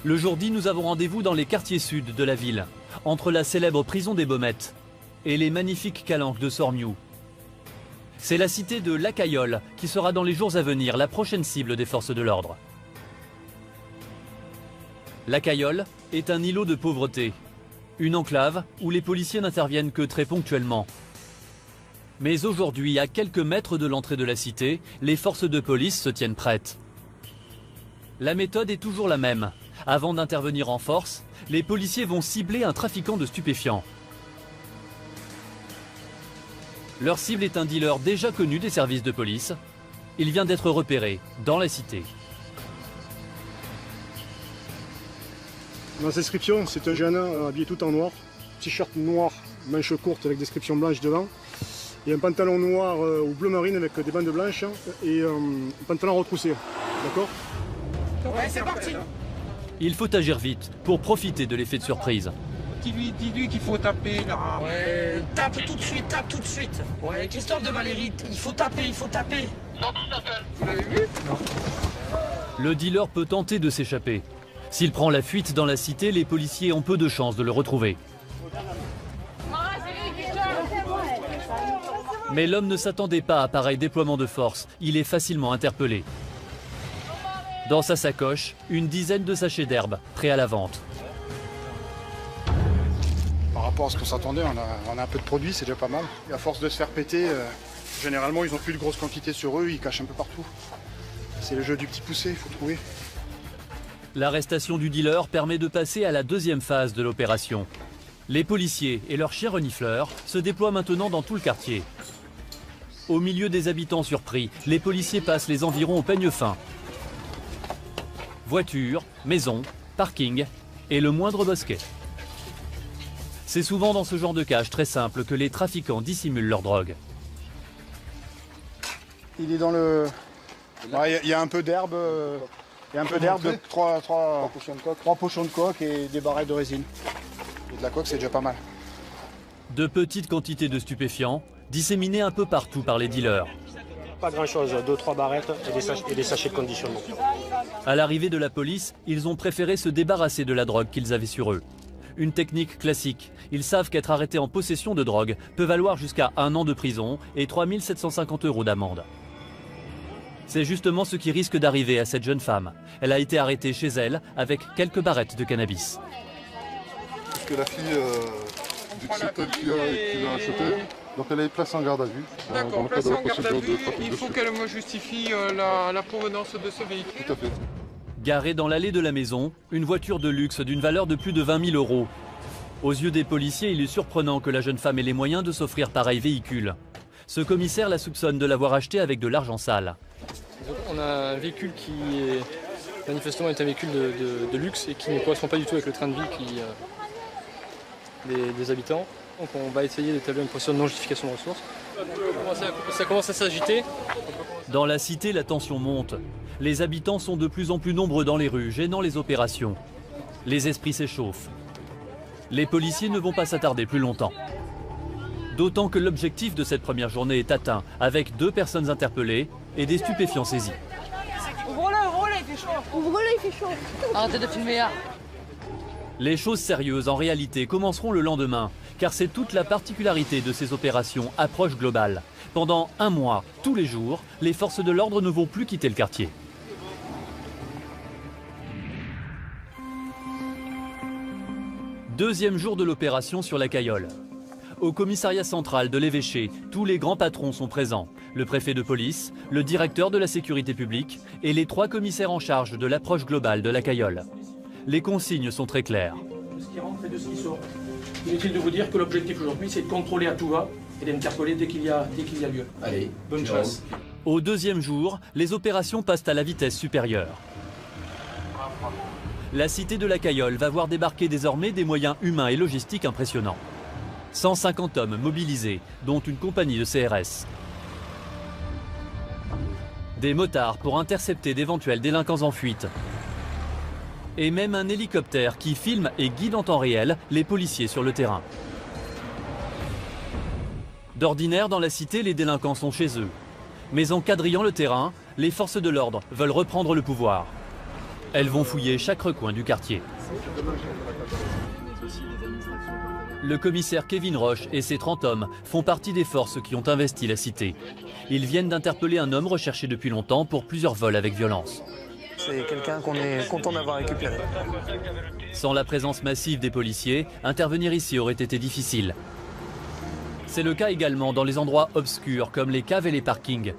Speaker 2: Le jour dit, nous avons rendez-vous dans les quartiers sud de la ville, entre la célèbre prison des Baumettes et les magnifiques calanques de Sormiou. C'est la cité de La Cayolle qui sera dans les jours à venir la prochaine cible des forces de l'ordre. La Cayolle est un îlot de pauvreté. Une enclave où les policiers n'interviennent que très ponctuellement. Mais aujourd'hui, à quelques mètres de l'entrée de la cité, les forces de police se tiennent prêtes. La méthode est toujours la même. Avant d'intervenir en force, les policiers vont cibler un trafiquant de stupéfiants. Leur cible est un dealer déjà connu des services de police. Il vient d'être repéré dans la cité.
Speaker 11: Dans l'inscription, c'est un jeune habillé tout en noir, t-shirt noir, manches courtes avec description blanche devant, et un pantalon noir ou bleu marine avec des bandes blanches et un pantalon retroussé. D'accord?
Speaker 19: Ouais, c'est parti.
Speaker 2: Il faut agir vite pour profiter de l'effet de surprise.
Speaker 19: Dis-lui qu'il faut taper là. Ouais, tape tout de suite. Ouais, Christophe de Valérie, il faut taper. Non, tu t'appelles. Vous l'avez vu? Non.
Speaker 2: Le dealer peut tenter de s'échapper. S'il prend la fuite dans la cité, les policiers ont peu de chances de le retrouver. Mais l'homme ne s'attendait pas à pareil déploiement de force. Il est facilement interpellé. Dans sa sacoche, une dizaine de sachets d'herbe, prêts à la vente.
Speaker 11: Par rapport à ce qu'on s'attendait, on a un peu de produit, c'est déjà pas mal. Et à force de se faire péter, généralement ils n'ont plus de grosses quantités sur eux, ils cachent un peu partout. C'est le jeu du petit poussé, il faut trouver.
Speaker 2: L'arrestation du dealer permet de passer à la deuxième phase de l'opération. Les policiers et leurs chiens renifleurs se déploient maintenant dans tout le quartier. Au milieu des habitants surpris, les policiers passent les environs au peigne fin. Voitures, maisons, parking et le moindre bosquet. C'est souvent dans ce genre de cage très simple que les trafiquants dissimulent leur drogue.
Speaker 11: Il est dans le... Il y a un peu d'herbe Et un peu d'herbe, trois pochons de coke et des barrettes de résine. Et de la coke, c'est déjà pas mal.
Speaker 2: De petites quantités de stupéfiants, disséminées un peu partout par les dealers.
Speaker 14: Pas grand-chose, 2-3 barrettes et des sachets de conditionnement.
Speaker 2: À l'arrivée de la police, ils ont préféré se débarrasser de la drogue qu'ils avaient sur eux. Une technique classique. Ils savent qu'être arrêtés en possession de drogue peut valoir jusqu'à 1 an de prison et 3 750 € d'amende. C'est justement ce qui risque d'arriver à cette jeune femme. Elle a été arrêtée chez elle avec quelques barrettes de cannabis.
Speaker 16: Parce que la fille, c'est elle qui l'a acheté, donc elle est placée en garde à vue.
Speaker 19: D'accord, placée en garde à vue, il faut qu'elle me justifie la provenance de ce véhicule.
Speaker 16: Tout à fait.
Speaker 2: Garée dans l'allée de la maison, une voiture de luxe d'une valeur de plus de 20 000 €. Aux yeux des policiers, il est surprenant que la jeune femme ait les moyens de s'offrir pareil véhicule. Ce commissaire la soupçonne de l'avoir acheté avec de l'argent sale.
Speaker 17: On a un véhicule qui est manifestement est un véhicule de luxe et qui ne correspond pas du tout avec le train de vie des habitants. Donc on va essayer d'établir une procédure de non-justification de ressources. Ça commence à s'agiter.
Speaker 2: Dans la cité, la tension monte. Les habitants sont de plus en plus nombreux dans les rues, gênant les opérations. Les esprits s'échauffent. Les policiers ne vont pas s'attarder plus longtemps. D'autant que l'objectif de cette première journée est atteint, avec 2 personnes interpellées et des stupéfiants saisis.
Speaker 24: Ouvre-le, il fait chaud. Ouvre-le, il fait chaud. Arrêtez de filmer là.
Speaker 2: Les choses sérieuses, en réalité, commenceront le lendemain, car c'est toute la particularité de ces opérations approche globale. Pendant 1 mois, tous les jours, les forces de l'ordre ne vont plus quitter le quartier. Deuxième jour de l'opération sur la Cayolle. Au commissariat central de l'évêché, tous les grands patrons sont présents. Le préfet de police, le directeur de la sécurité publique et les 3 commissaires en charge de l'approche globale de la Cayolle. Les consignes sont très claires.
Speaker 22: De ce qui rentre et de ce qui sort. Inutile de vous dire que l'objectif aujourd'hui, c'est de contrôler à tout va et d'interpeller dès qu'il y a lieu. Allez, bonne chance.
Speaker 2: Au deuxième jour, les opérations passent à la vitesse supérieure. La cité de la Cayolle va voir débarquer désormais des moyens humains et logistiques impressionnants. 150 hommes mobilisés, dont une compagnie de CRS. Des motards pour intercepter d'éventuels délinquants en fuite. Et même un hélicoptère qui filme et guide en temps réel les policiers sur le terrain. D'ordinaire, dans la cité, les délinquants sont chez eux. Mais en quadrillant le terrain, les forces de l'ordre veulent reprendre le pouvoir. Elles vont fouiller chaque recoin du quartier. Le commissaire Kevin Roche et ses 30 hommes font partie des forces qui ont investi la cité. Ils viennent d'interpeller un homme recherché depuis longtemps pour plusieurs vols avec violence.
Speaker 20: C'est quelqu'un qu'on est content d'avoir récupéré.
Speaker 2: Sans la présence massive des policiers, intervenir ici aurait été difficile. C'est le cas également dans les endroits obscurs comme les caves et les parkings.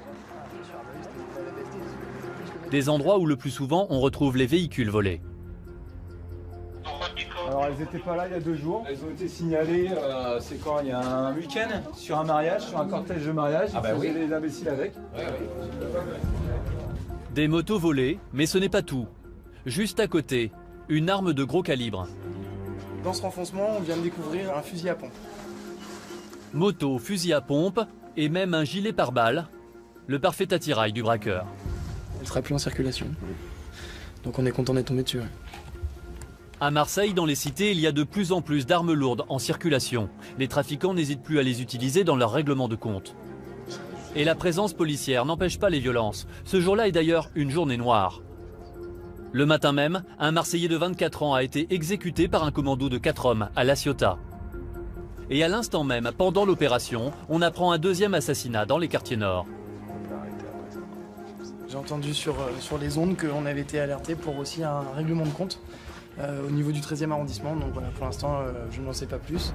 Speaker 2: Des endroits où le plus souvent on retrouve les véhicules volés.
Speaker 25: Alors elles n'étaient pas là il y a 2 jours, elles ont été signalées, c'est quand, il y a un week-end, sur un mariage, sur un cortège de mariage, ils faisaient les imbéciles avec.
Speaker 2: Des motos volées, mais ce n'est pas tout. Juste à côté, une arme de gros calibre.
Speaker 20: Dans ce renfoncement, on vient de découvrir un fusil à pompe.
Speaker 2: Moto, fusil à pompe et même un gilet pare-balles, le parfait attirail du braqueur.
Speaker 20: Elle sera plus en circulation. Donc on est content d'être tombé dessus.
Speaker 2: À Marseille, dans les cités, il y a de plus en plus d'armes lourdes en circulation. Les trafiquants n'hésitent plus à les utiliser dans leur règlement de compte. Et la présence policière n'empêche pas les violences. Ce jour-là est d'ailleurs une journée noire. Le matin même, un Marseillais de 24 ans a été exécuté par un commando de 4 hommes à La Ciotat. Et à l'instant même, pendant l'opération, on apprend un 2e assassinat dans les quartiers nord.
Speaker 20: J'ai entendu sur les ondes qu'on avait été alerté pour aussi un règlement de compte au niveau du 13e arrondissement. Donc voilà, pour l'instant, je n'en sais pas plus.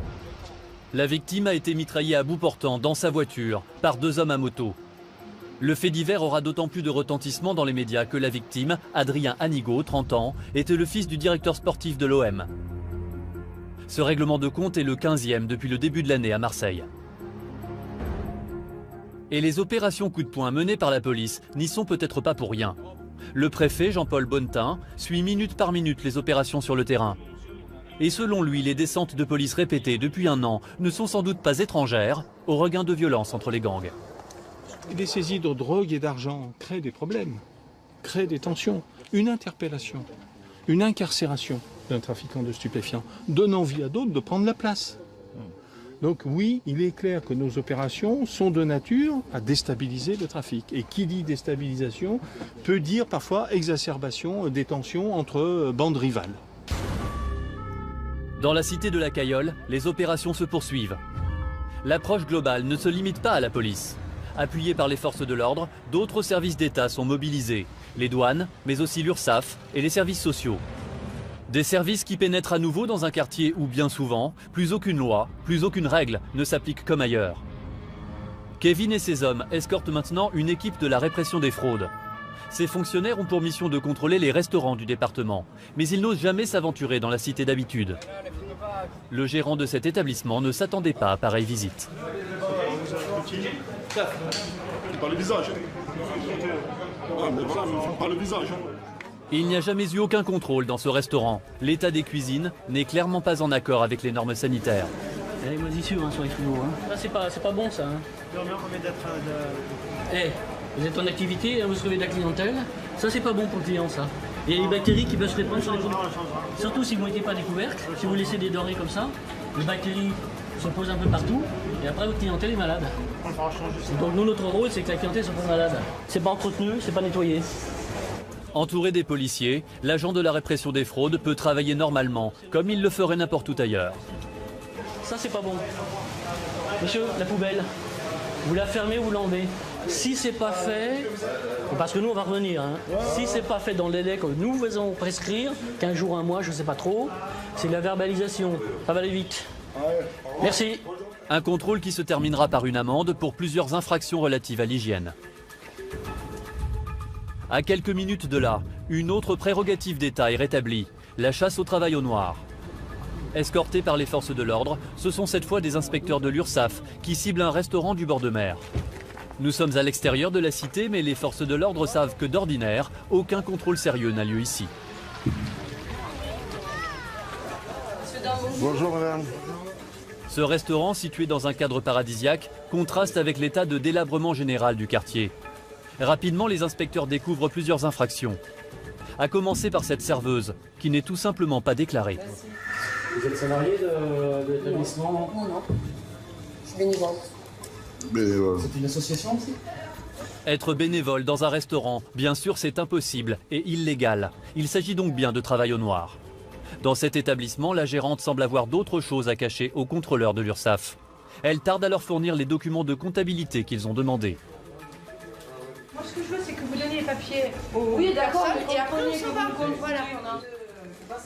Speaker 2: La victime a été mitraillée à bout portant dans sa voiture par 2 hommes à moto. Le fait divers aura d'autant plus de retentissement dans les médias que la victime, Adrien Anigo, 30 ans, était le fils du directeur sportif de l'OM. Ce règlement de compte est le 15e depuis le début de l'année à Marseille. Et les opérations coup de poing menées par la police n'y sont peut-être pas pour rien. Le préfet Jean-Paul Bonnetin suit minute par minute les opérations sur le terrain. Et selon lui, les descentes de police répétées depuis 1 an ne sont sans doute pas étrangères au regain de violence entre les gangs.
Speaker 26: Les saisies de drogue et d'argent créent des problèmes, créent des tensions.
Speaker 3: une interpellation, une incarcération d'un trafiquant de stupéfiants donne envie à d'autres de prendre la place. Donc oui, il est clair que nos opérations sont de nature à déstabiliser le trafic. Et qui dit déstabilisation peut dire parfois exacerbation des tensions entre bandes rivales.
Speaker 2: Dans la cité de la Cayolle, les opérations se poursuivent. L'approche globale ne se limite pas à la police. Appuyés par les forces de l'ordre, d'autres services d'État sont mobilisés. Les douanes, mais aussi l'URSSAF et les services sociaux. Des services qui pénètrent à nouveau dans un quartier où bien souvent, plus aucune loi, plus aucune règle ne s'applique comme ailleurs. Kevin et ses hommes escortent maintenant une équipe de la répression des fraudes. Ces fonctionnaires ont pour mission de contrôler les restaurants du département, mais ils n'osent jamais s'aventurer dans la cité d'habitude. Le gérant de cet établissement ne s'attendait pas à pareille visite.
Speaker 16: Par le visage. Par le visage.
Speaker 2: Il n'y a jamais eu aucun contrôle dans ce restaurant. L'état des cuisines n'est clairement pas en accord avec les normes sanitaires.
Speaker 6: Il y a des moisissures sur les frigos. Ça, c'est pas bon, ça. Vous êtes en activité, vous recevez de la clientèle. Ça, c'est pas bon pour le client, ça. Il y a des bactéries qui peuvent se répandre sur les frigos. Surtout si vous ne mettez pas des couvercles, si vous laissez des denrées comme ça, les bactéries se posent un peu partout, et après, votre clientèle est malade. Donc, nous, notre rôle, c'est que la clientèle soit pas malade. C'est pas entretenu, c'est pas nettoyé.
Speaker 2: Entouré des policiers, l'agent de la répression des fraudes peut travailler normalement, comme il le ferait n'importe où ailleurs.
Speaker 6: Ça, c'est pas bon. Monsieur, la poubelle, vous la fermez ou vous l'enlevez. Si c'est pas fait, parce que nous, on va revenir, si c'est pas fait dans les délais que nous faisons prescrire, 15 jours, un mois, je sais pas trop, c'est de la verbalisation. Ça va aller vite. Merci.
Speaker 2: Un contrôle qui se terminera par une amende pour plusieurs infractions relatives à l'hygiène. À quelques minutes de là, une autre prérogative d'État est rétablie, la chasse au travail au noir. Escortés par les forces de l'ordre, ce sont cette fois des inspecteurs de l'URSSAF qui ciblent un restaurant du bord de mer. Nous sommes à l'extérieur de la cité, mais les forces de l'ordre savent que d'ordinaire, aucun contrôle sérieux n'a lieu ici.
Speaker 16: Bonjour madame.
Speaker 2: Ce restaurant, situé dans un cadre paradisiaque, contraste avec l'état de délabrement général du quartier. Rapidement, les inspecteurs découvrent plusieurs infractions. À commencer par cette serveuse, qui n'est tout simplement pas déclarée.
Speaker 6: Vous êtes salarié de l'établissement?
Speaker 12: Non. Je suis bénévole.
Speaker 6: C'est une association aussi?
Speaker 2: Être bénévole dans un restaurant, bien sûr, c'est impossible et illégal. Il s'agit donc bien de travail au noir. Dans cet établissement, la gérante semble avoir d'autres choses à cacher aux contrôleurs de l'URSSAF. Elle tarde à leur fournir les documents de comptabilité qu'ils ont demandés.
Speaker 5: Moi, ce que je veux, c'est que vous donniez les papiers aux
Speaker 12: Oui, d'accord,
Speaker 5: personnes et après,
Speaker 12: on va.
Speaker 5: voilà.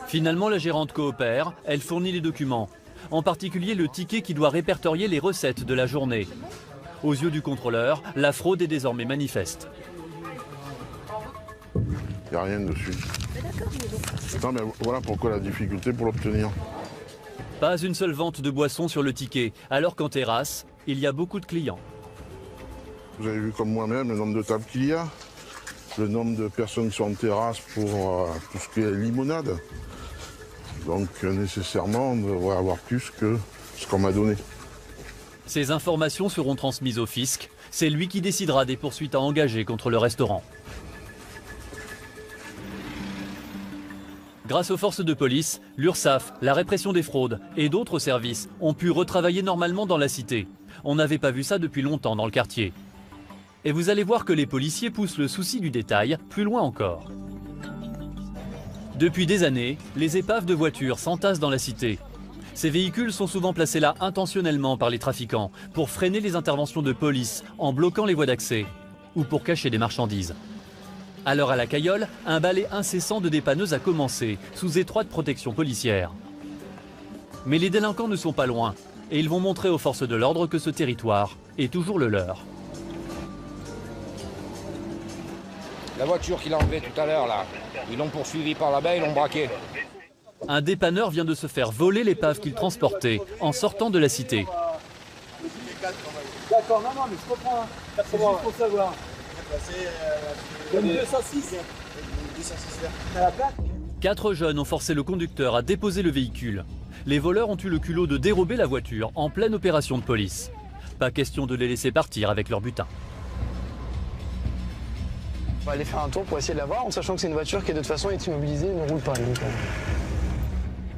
Speaker 2: Finalement, la gérante coopère, elle fournit les documents. En particulier le ticket qui doit répertorier les recettes de la journée. Aux yeux du contrôleur, la fraude est désormais manifeste.
Speaker 16: Il n'y a rien dessus. Non mais voilà pourquoi la difficulté pour l'obtenir.
Speaker 2: Pas une seule vente de boissons sur le ticket, alors qu'en terrasse, il y a beaucoup de clients.
Speaker 16: Vous avez vu comme moi-même le nombre de tables qu'il y a, le nombre de personnes qui sont en terrasse pour tout ce qui est limonade. Donc nécessairement, on devrait avoir plus que ce qu'on m'a donné.
Speaker 2: Ces informations seront transmises au fisc. C'est lui qui décidera des poursuites à engager contre le restaurant. Grâce aux forces de police, l'URSSAF, la répression des fraudes et d'autres services ont pu retravailler normalement dans la cité. On n'avait pas vu ça depuis longtemps dans le quartier. Et vous allez voir que les policiers poussent le souci du détail plus loin encore. Depuis des années, les épaves de voitures s'entassent dans la cité. Ces véhicules sont souvent placés là intentionnellement par les trafiquants pour freiner les interventions de police en bloquant les voies d'accès ou pour cacher des marchandises. Alors à la Cayolle, un balai incessant de dépanneuses a commencé, sous étroite protection policière. Mais les délinquants ne sont pas loin, et ils vont montrer aux forces de l'ordre que ce territoire est toujours le leur.
Speaker 7: La voiture qu'il a enlevée tout à l'heure, là, ils l'ont poursuivi par là-bas, ils l'ont braqué.
Speaker 2: Un dépanneur vient de se faire voler l'épave qu'il transportait en sortant de la cité.
Speaker 25: D'accord, non, mais je comprends. C'est juste pour savoir. Il y a 206. À la plaque.
Speaker 2: 4 jeunes ont forcé le conducteur à déposer le véhicule. Les voleurs ont eu le culot de dérober la voiture en pleine opération de police. Pas question de les laisser partir avec leur butin.
Speaker 20: va aller faire un tour pour essayer de la voir, en sachant que c'est une voiture qui de toute façon est immobilisée et ne roule pas. Donc,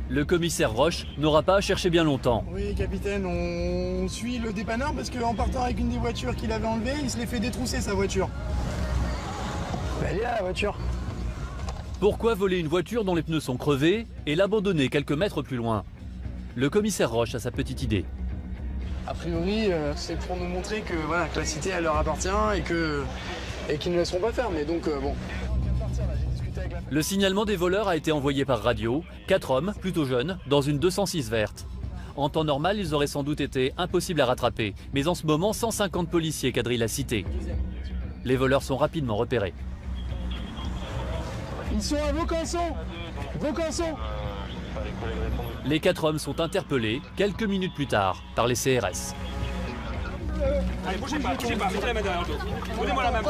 Speaker 2: Le commissaire Roche n'aura pas à chercher bien longtemps.
Speaker 20: Oui, capitaine, on suit le dépanneur parce qu'en partant avec une des voitures qu'il avait enlevées, il se l'est fait détrousser sa voiture. Elle est là, la voiture.
Speaker 2: Pourquoi voler une voiture dont les pneus sont crevés et l'abandonner quelques mètres plus loin? Le commissaire Roche a sa petite idée.
Speaker 20: A priori, c'est pour nous montrer que, voilà, que la cité elle leur appartient et qu'ils ne laisseront pas faire. Mais donc, bon.
Speaker 2: Le signalement des voleurs a été envoyé par radio. 4 hommes, plutôt jeunes, dans une 206 verte. En temps normal, ils auraient sans doute été impossibles à rattraper. Mais en ce moment, 150 policiers quadrillent la cité. Les voleurs sont rapidement repérés.
Speaker 20: Ils sont à Vaucanson. Vaucanson.
Speaker 2: Les 4 hommes sont interpellés quelques minutes plus tard par les CRS.
Speaker 19: Allez, bougez pas, mettez la main derrière le dos. Donnez-moi la main.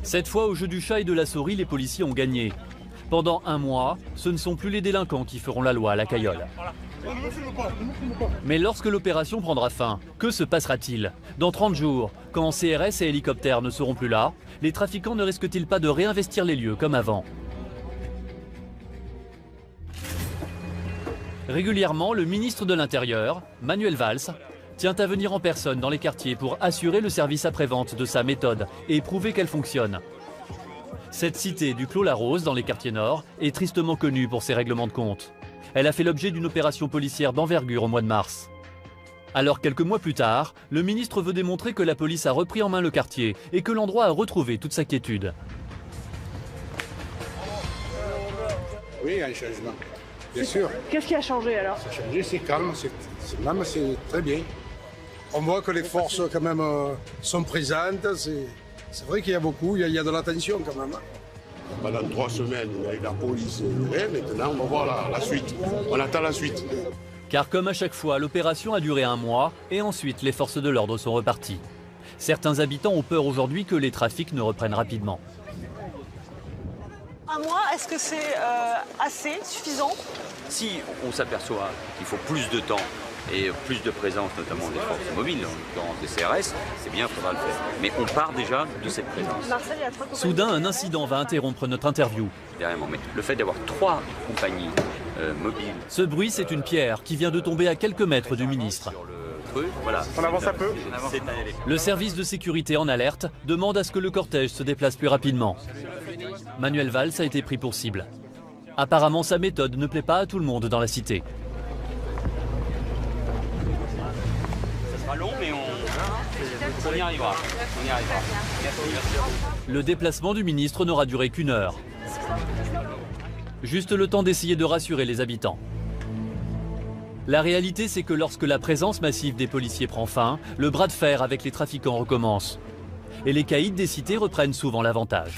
Speaker 2: Cette fois, au jeu du chat et de la souris, les policiers ont gagné. Pendant un mois, ce ne sont plus les délinquants qui feront la loi à la Cayolle. Mais lorsque l'opération prendra fin, que se passera-t-il? Dans 30 jours, quand CRS et hélicoptères ne seront plus là, les trafiquants ne risquent-ils pas de réinvestir les lieux comme avant? Régulièrement, le ministre de l'Intérieur, Manuel Valls, tient à venir en personne dans les quartiers pour assurer le service après-vente de sa méthode et prouver qu'elle fonctionne. Cette cité du Clos-la-Rose, dans les quartiers nord, est tristement connue pour ses règlements de compte. Elle a fait l'objet d'une opération policière d'envergure au mois de mars. Alors quelques mois plus tard, le ministre veut démontrer que la police a repris en main le quartier et que l'endroit a retrouvé toute sa quiétude.
Speaker 8: Oui, un changement. Bien sûr.
Speaker 5: Qu'est-ce qui a changé alors?
Speaker 8: Ça a changé, c'est calme, c'est très bien. On voit que les forces quand même sont présentes, c'est vrai qu'il y a beaucoup, il y a de l'attention quand même.
Speaker 16: Pendant 3 semaines, il y a eu la police et maintenant on va voir la suite. On attend la suite.
Speaker 2: Car comme à chaque fois, l'opération a duré un mois et ensuite les forces de l'ordre sont reparties. Certains habitants ont peur aujourd'hui que les trafics ne reprennent rapidement.
Speaker 5: Un mois, est-ce que c'est assez, suffisant?
Speaker 4: Si on s'aperçoit qu'il faut plus de temps et plus de présence, notamment des forces mobiles, en l'occurrence des CRS, c'est bien, il faudra le faire. Mais on part déjà de cette présence.
Speaker 5: Marseille a 3 compagnies.
Speaker 2: Soudain, un incident va interrompre notre interview.
Speaker 4: Derrière, mais le fait d'avoir 3 compagnies mobiles...
Speaker 2: Ce bruit, c'est une pierre qui vient de tomber à quelques mètres du ministre.
Speaker 4: Voilà.
Speaker 8: On avance un peu.
Speaker 2: Le service de sécurité en alerte demande à ce que le cortège se déplace plus rapidement. Manuel Valls a été pris pour cible. Apparemment, sa méthode ne plaît pas à tout le monde dans la cité.
Speaker 4: Ça sera long, mais on y arrivera. On y arrivera.
Speaker 2: Le déplacement du ministre n'aura duré qu'1 heure. Juste le temps d'essayer de rassurer les habitants. La réalité, c'est que lorsque la présence massive des policiers prend fin, le bras de fer avec les trafiquants recommence. Et les caïds des cités reprennent souvent l'avantage.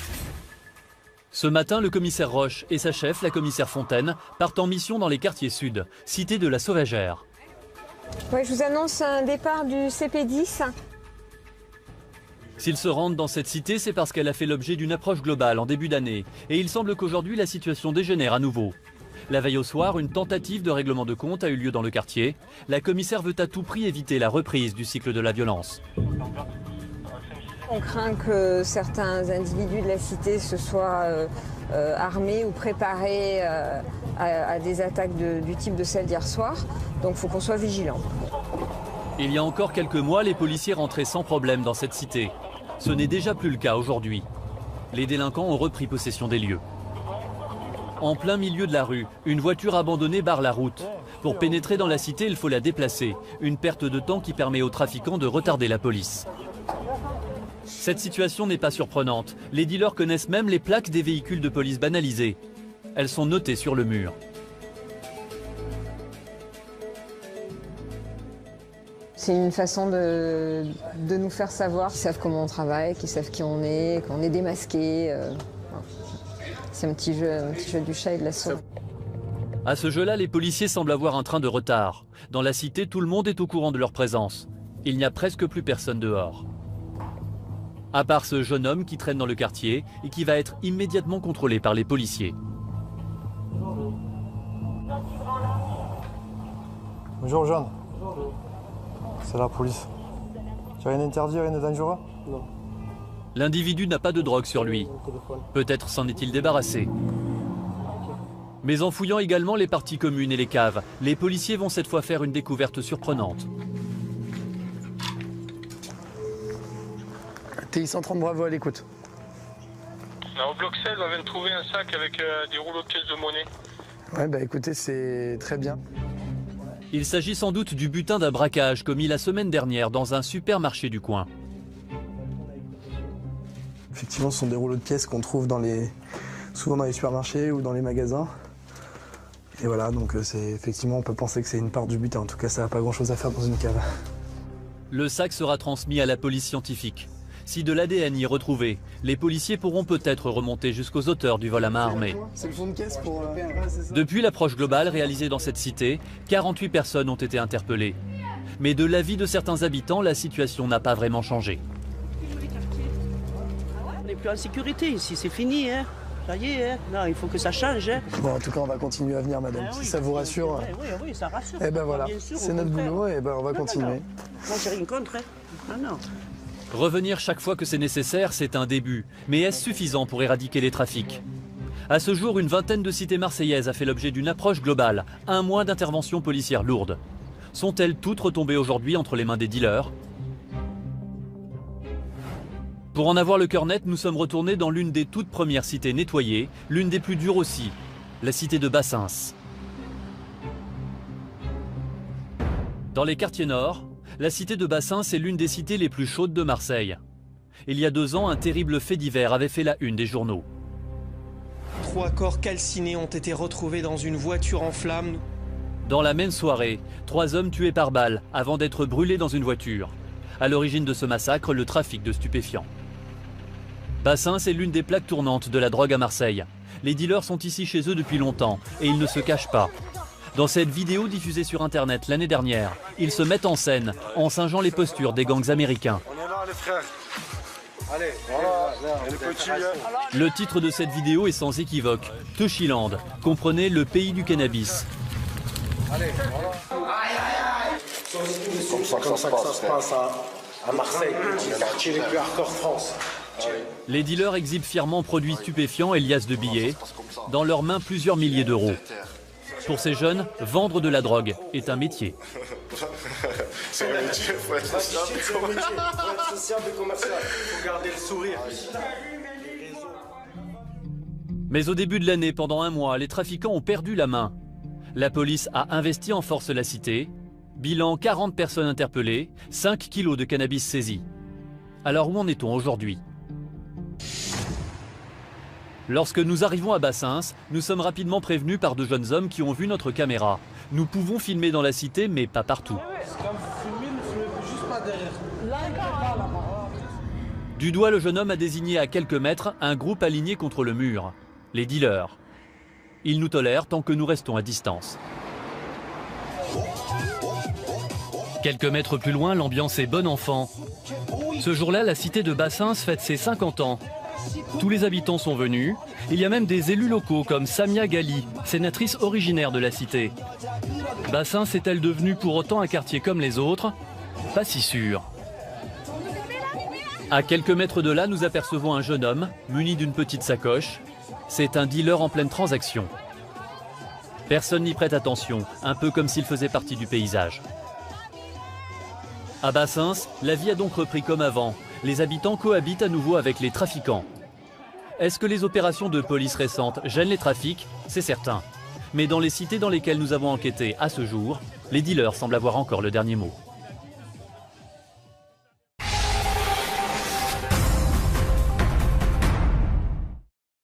Speaker 2: Ce matin, le commissaire Roche et sa chef, la commissaire Fontaine, partent en mission dans les quartiers sud, cité de la Sauvagère.
Speaker 10: Oui, je vous annonce un départ du CP10.
Speaker 2: S'ils se rendent dans cette cité, c'est parce qu'elle a fait l'objet d'une approche globale en début d'année. Et il semble qu'aujourd'hui, la situation dégénère à nouveau. La veille au soir, une tentative de règlement de compte a eu lieu dans le quartier. La commissaire veut à tout prix éviter la reprise du cycle de la violence.
Speaker 10: On craint que certains individus de la cité se soient armés ou préparés à des attaques du type de celle d'hier soir. Donc il faut qu'on soit vigilant.
Speaker 2: Il y a encore quelques mois, les policiers rentraient sans problème dans cette cité. Ce n'est déjà plus le cas aujourd'hui. Les délinquants ont repris possession des lieux. En plein milieu de la rue, une voiture abandonnée barre la route. Pour pénétrer dans la cité, il faut la déplacer. Une perte de temps qui permet aux trafiquants de retarder la police. Cette situation n'est pas surprenante. Les dealers connaissent même les plaques des véhicules de police banalisés. Elles sont notées sur le mur.
Speaker 10: C'est une façon de nous faire savoir qu'ils savent comment on travaille, qu'ils savent qui on est, qu'on est démasqué. C'est un petit jeu du chat et de la souris.
Speaker 2: À ce jeu-là, les policiers semblent avoir un train de retard. Dans la cité, tout le monde est au courant de leur présence. Il n'y a presque plus personne dehors. À part ce jeune homme qui traîne dans le quartier et qui va être immédiatement contrôlé par les policiers.
Speaker 13: Bonjour Jeanne. C'est la police. Tu as rien interdit, rien de dangereux?
Speaker 2: Non. L'individu n'a pas de drogue sur lui. Peut-être s'en est-il débarrassé. Mais en fouillant également les parties communes et les caves, les policiers vont cette fois faire une découverte surprenante.
Speaker 20: TI 130, bravo, à l'écoute.
Speaker 9: Au bloc 16, on vient de trouver un sac avec des rouleaux de pièces de monnaie.
Speaker 20: Ouais, bah écoutez, c'est très bien.
Speaker 2: Il s'agit sans doute du butin d'un braquage commis la semaine dernière dans un supermarché du coin.
Speaker 20: Effectivement, ce sont des rouleaux de pièces qu'on trouve souvent dans les supermarchés ou dans les magasins. Et voilà, donc effectivement, on peut penser que c'est une part du butin. En tout cas, ça n'a pas grand-chose à faire dans une cave.
Speaker 2: Le sac sera transmis à la police scientifique. Si de l'ADN y est retrouvé, les policiers pourront peut-être remonter jusqu'aux auteurs du vol à main armée.
Speaker 20: C'est le fond de caisse pour...
Speaker 2: Depuis l'approche globale réalisée dans cette cité, 48 personnes ont été interpellées. Mais de l'avis de certains habitants, la situation n'a pas vraiment changé.
Speaker 13: On n'est plus en sécurité ici, c'est fini, hein. Ça y est, hein. Non, il faut que ça change. Hein.
Speaker 20: Bon, en tout cas, on va continuer à venir, madame. Si ça vous rassure.
Speaker 13: Oui, ça rassure.
Speaker 20: Eh ben voilà, c'est notre boulot et ben on va continuer.
Speaker 13: Moi, j'ai rien contre. Hein. Non.
Speaker 2: Revenir chaque fois que c'est nécessaire, c'est un début. Mais est-ce suffisant pour éradiquer les trafics? À ce jour, une vingtaine de cités marseillaises a fait l'objet d'une approche globale. Un mois d'intervention policière lourde. Sont-elles toutes retombées aujourd'hui entre les mains des dealers? Pour en avoir le cœur net, nous sommes retournés dans l'une des toutes premières cités nettoyées, l'une des plus dures aussi, la cité de Bassens. Dans les quartiers nord, la cité de Bassens est l'une des cités les plus chaudes de Marseille. Il y a 2 ans, un terrible fait divers avait fait la une des journaux.
Speaker 18: 3 corps calcinés ont été retrouvés dans une voiture en flammes.
Speaker 2: Dans la même soirée, 3 hommes tués par balle avant d'être brûlés dans une voiture. À l'origine de ce massacre, le trafic de stupéfiants. Bassens est l'une des plaques tournantes de la drogue à Marseille. Les dealers sont ici chez eux depuis longtemps et ils ne se cachent pas. Dans cette vidéo diffusée sur Internet l'année dernière, ils se mettent en scène en singeant les postures des gangs américains.
Speaker 8: On est là, les frères. Allez, voilà, les petits.
Speaker 2: Le titre de cette vidéo est sans équivoque, Touchyland, comprenez le pays du cannabis.
Speaker 8: Allez, voilà. Comme ça que ça se passe à Marseille, le quartier les plus hardcore de France.
Speaker 2: Les dealers exhibent fièrement produits stupéfiants et liasses de billets. Dans leurs mains, plusieurs milliers d'euros. Pour ces jeunes, vendre de la drogue est un métier.
Speaker 8: C'est un métier, il faut être sociable et commercial. Il faut garder le sourire.
Speaker 2: Mais au début de l'année, pendant un mois, les trafiquants ont perdu la main. La police a investi en force la cité. Bilan 40 personnes interpellées, 5 kilos de cannabis saisis. Alors où en est-on aujourd'hui ? Lorsque nous arrivons à Bassens, nous sommes rapidement prévenus par 2 jeunes hommes qui ont vu notre caméra. Nous pouvons filmer dans la cité, mais pas partout. Du doigt, le jeune homme a désigné à quelques mètres un groupe aligné contre le mur. Les dealers. Ils nous tolèrent tant que nous restons à distance. Quelques mètres plus loin, l'ambiance est bon enfant. Ce jour-là, la cité de Bassens fête ses 50 ans. Tous les habitants sont venus. Il y a même des élus locaux comme Samia Gali, sénatrice originaire de la cité. Bassens est-elle devenue pour autant un quartier comme les autres? Pas si sûr. À quelques mètres de là, nous apercevons un jeune homme, muni d'une petite sacoche. C'est un dealer en pleine transaction. Personne n'y prête attention, un peu comme s'il faisait partie du paysage. À Bassens, la vie a donc repris comme avant. Les habitants cohabitent à nouveau avec les trafiquants. Est-ce que les opérations de police récentes gênent les trafics? C'est certain. Mais dans les cités dans lesquelles nous avons enquêté à ce jour, les dealers semblent avoir encore le dernier mot.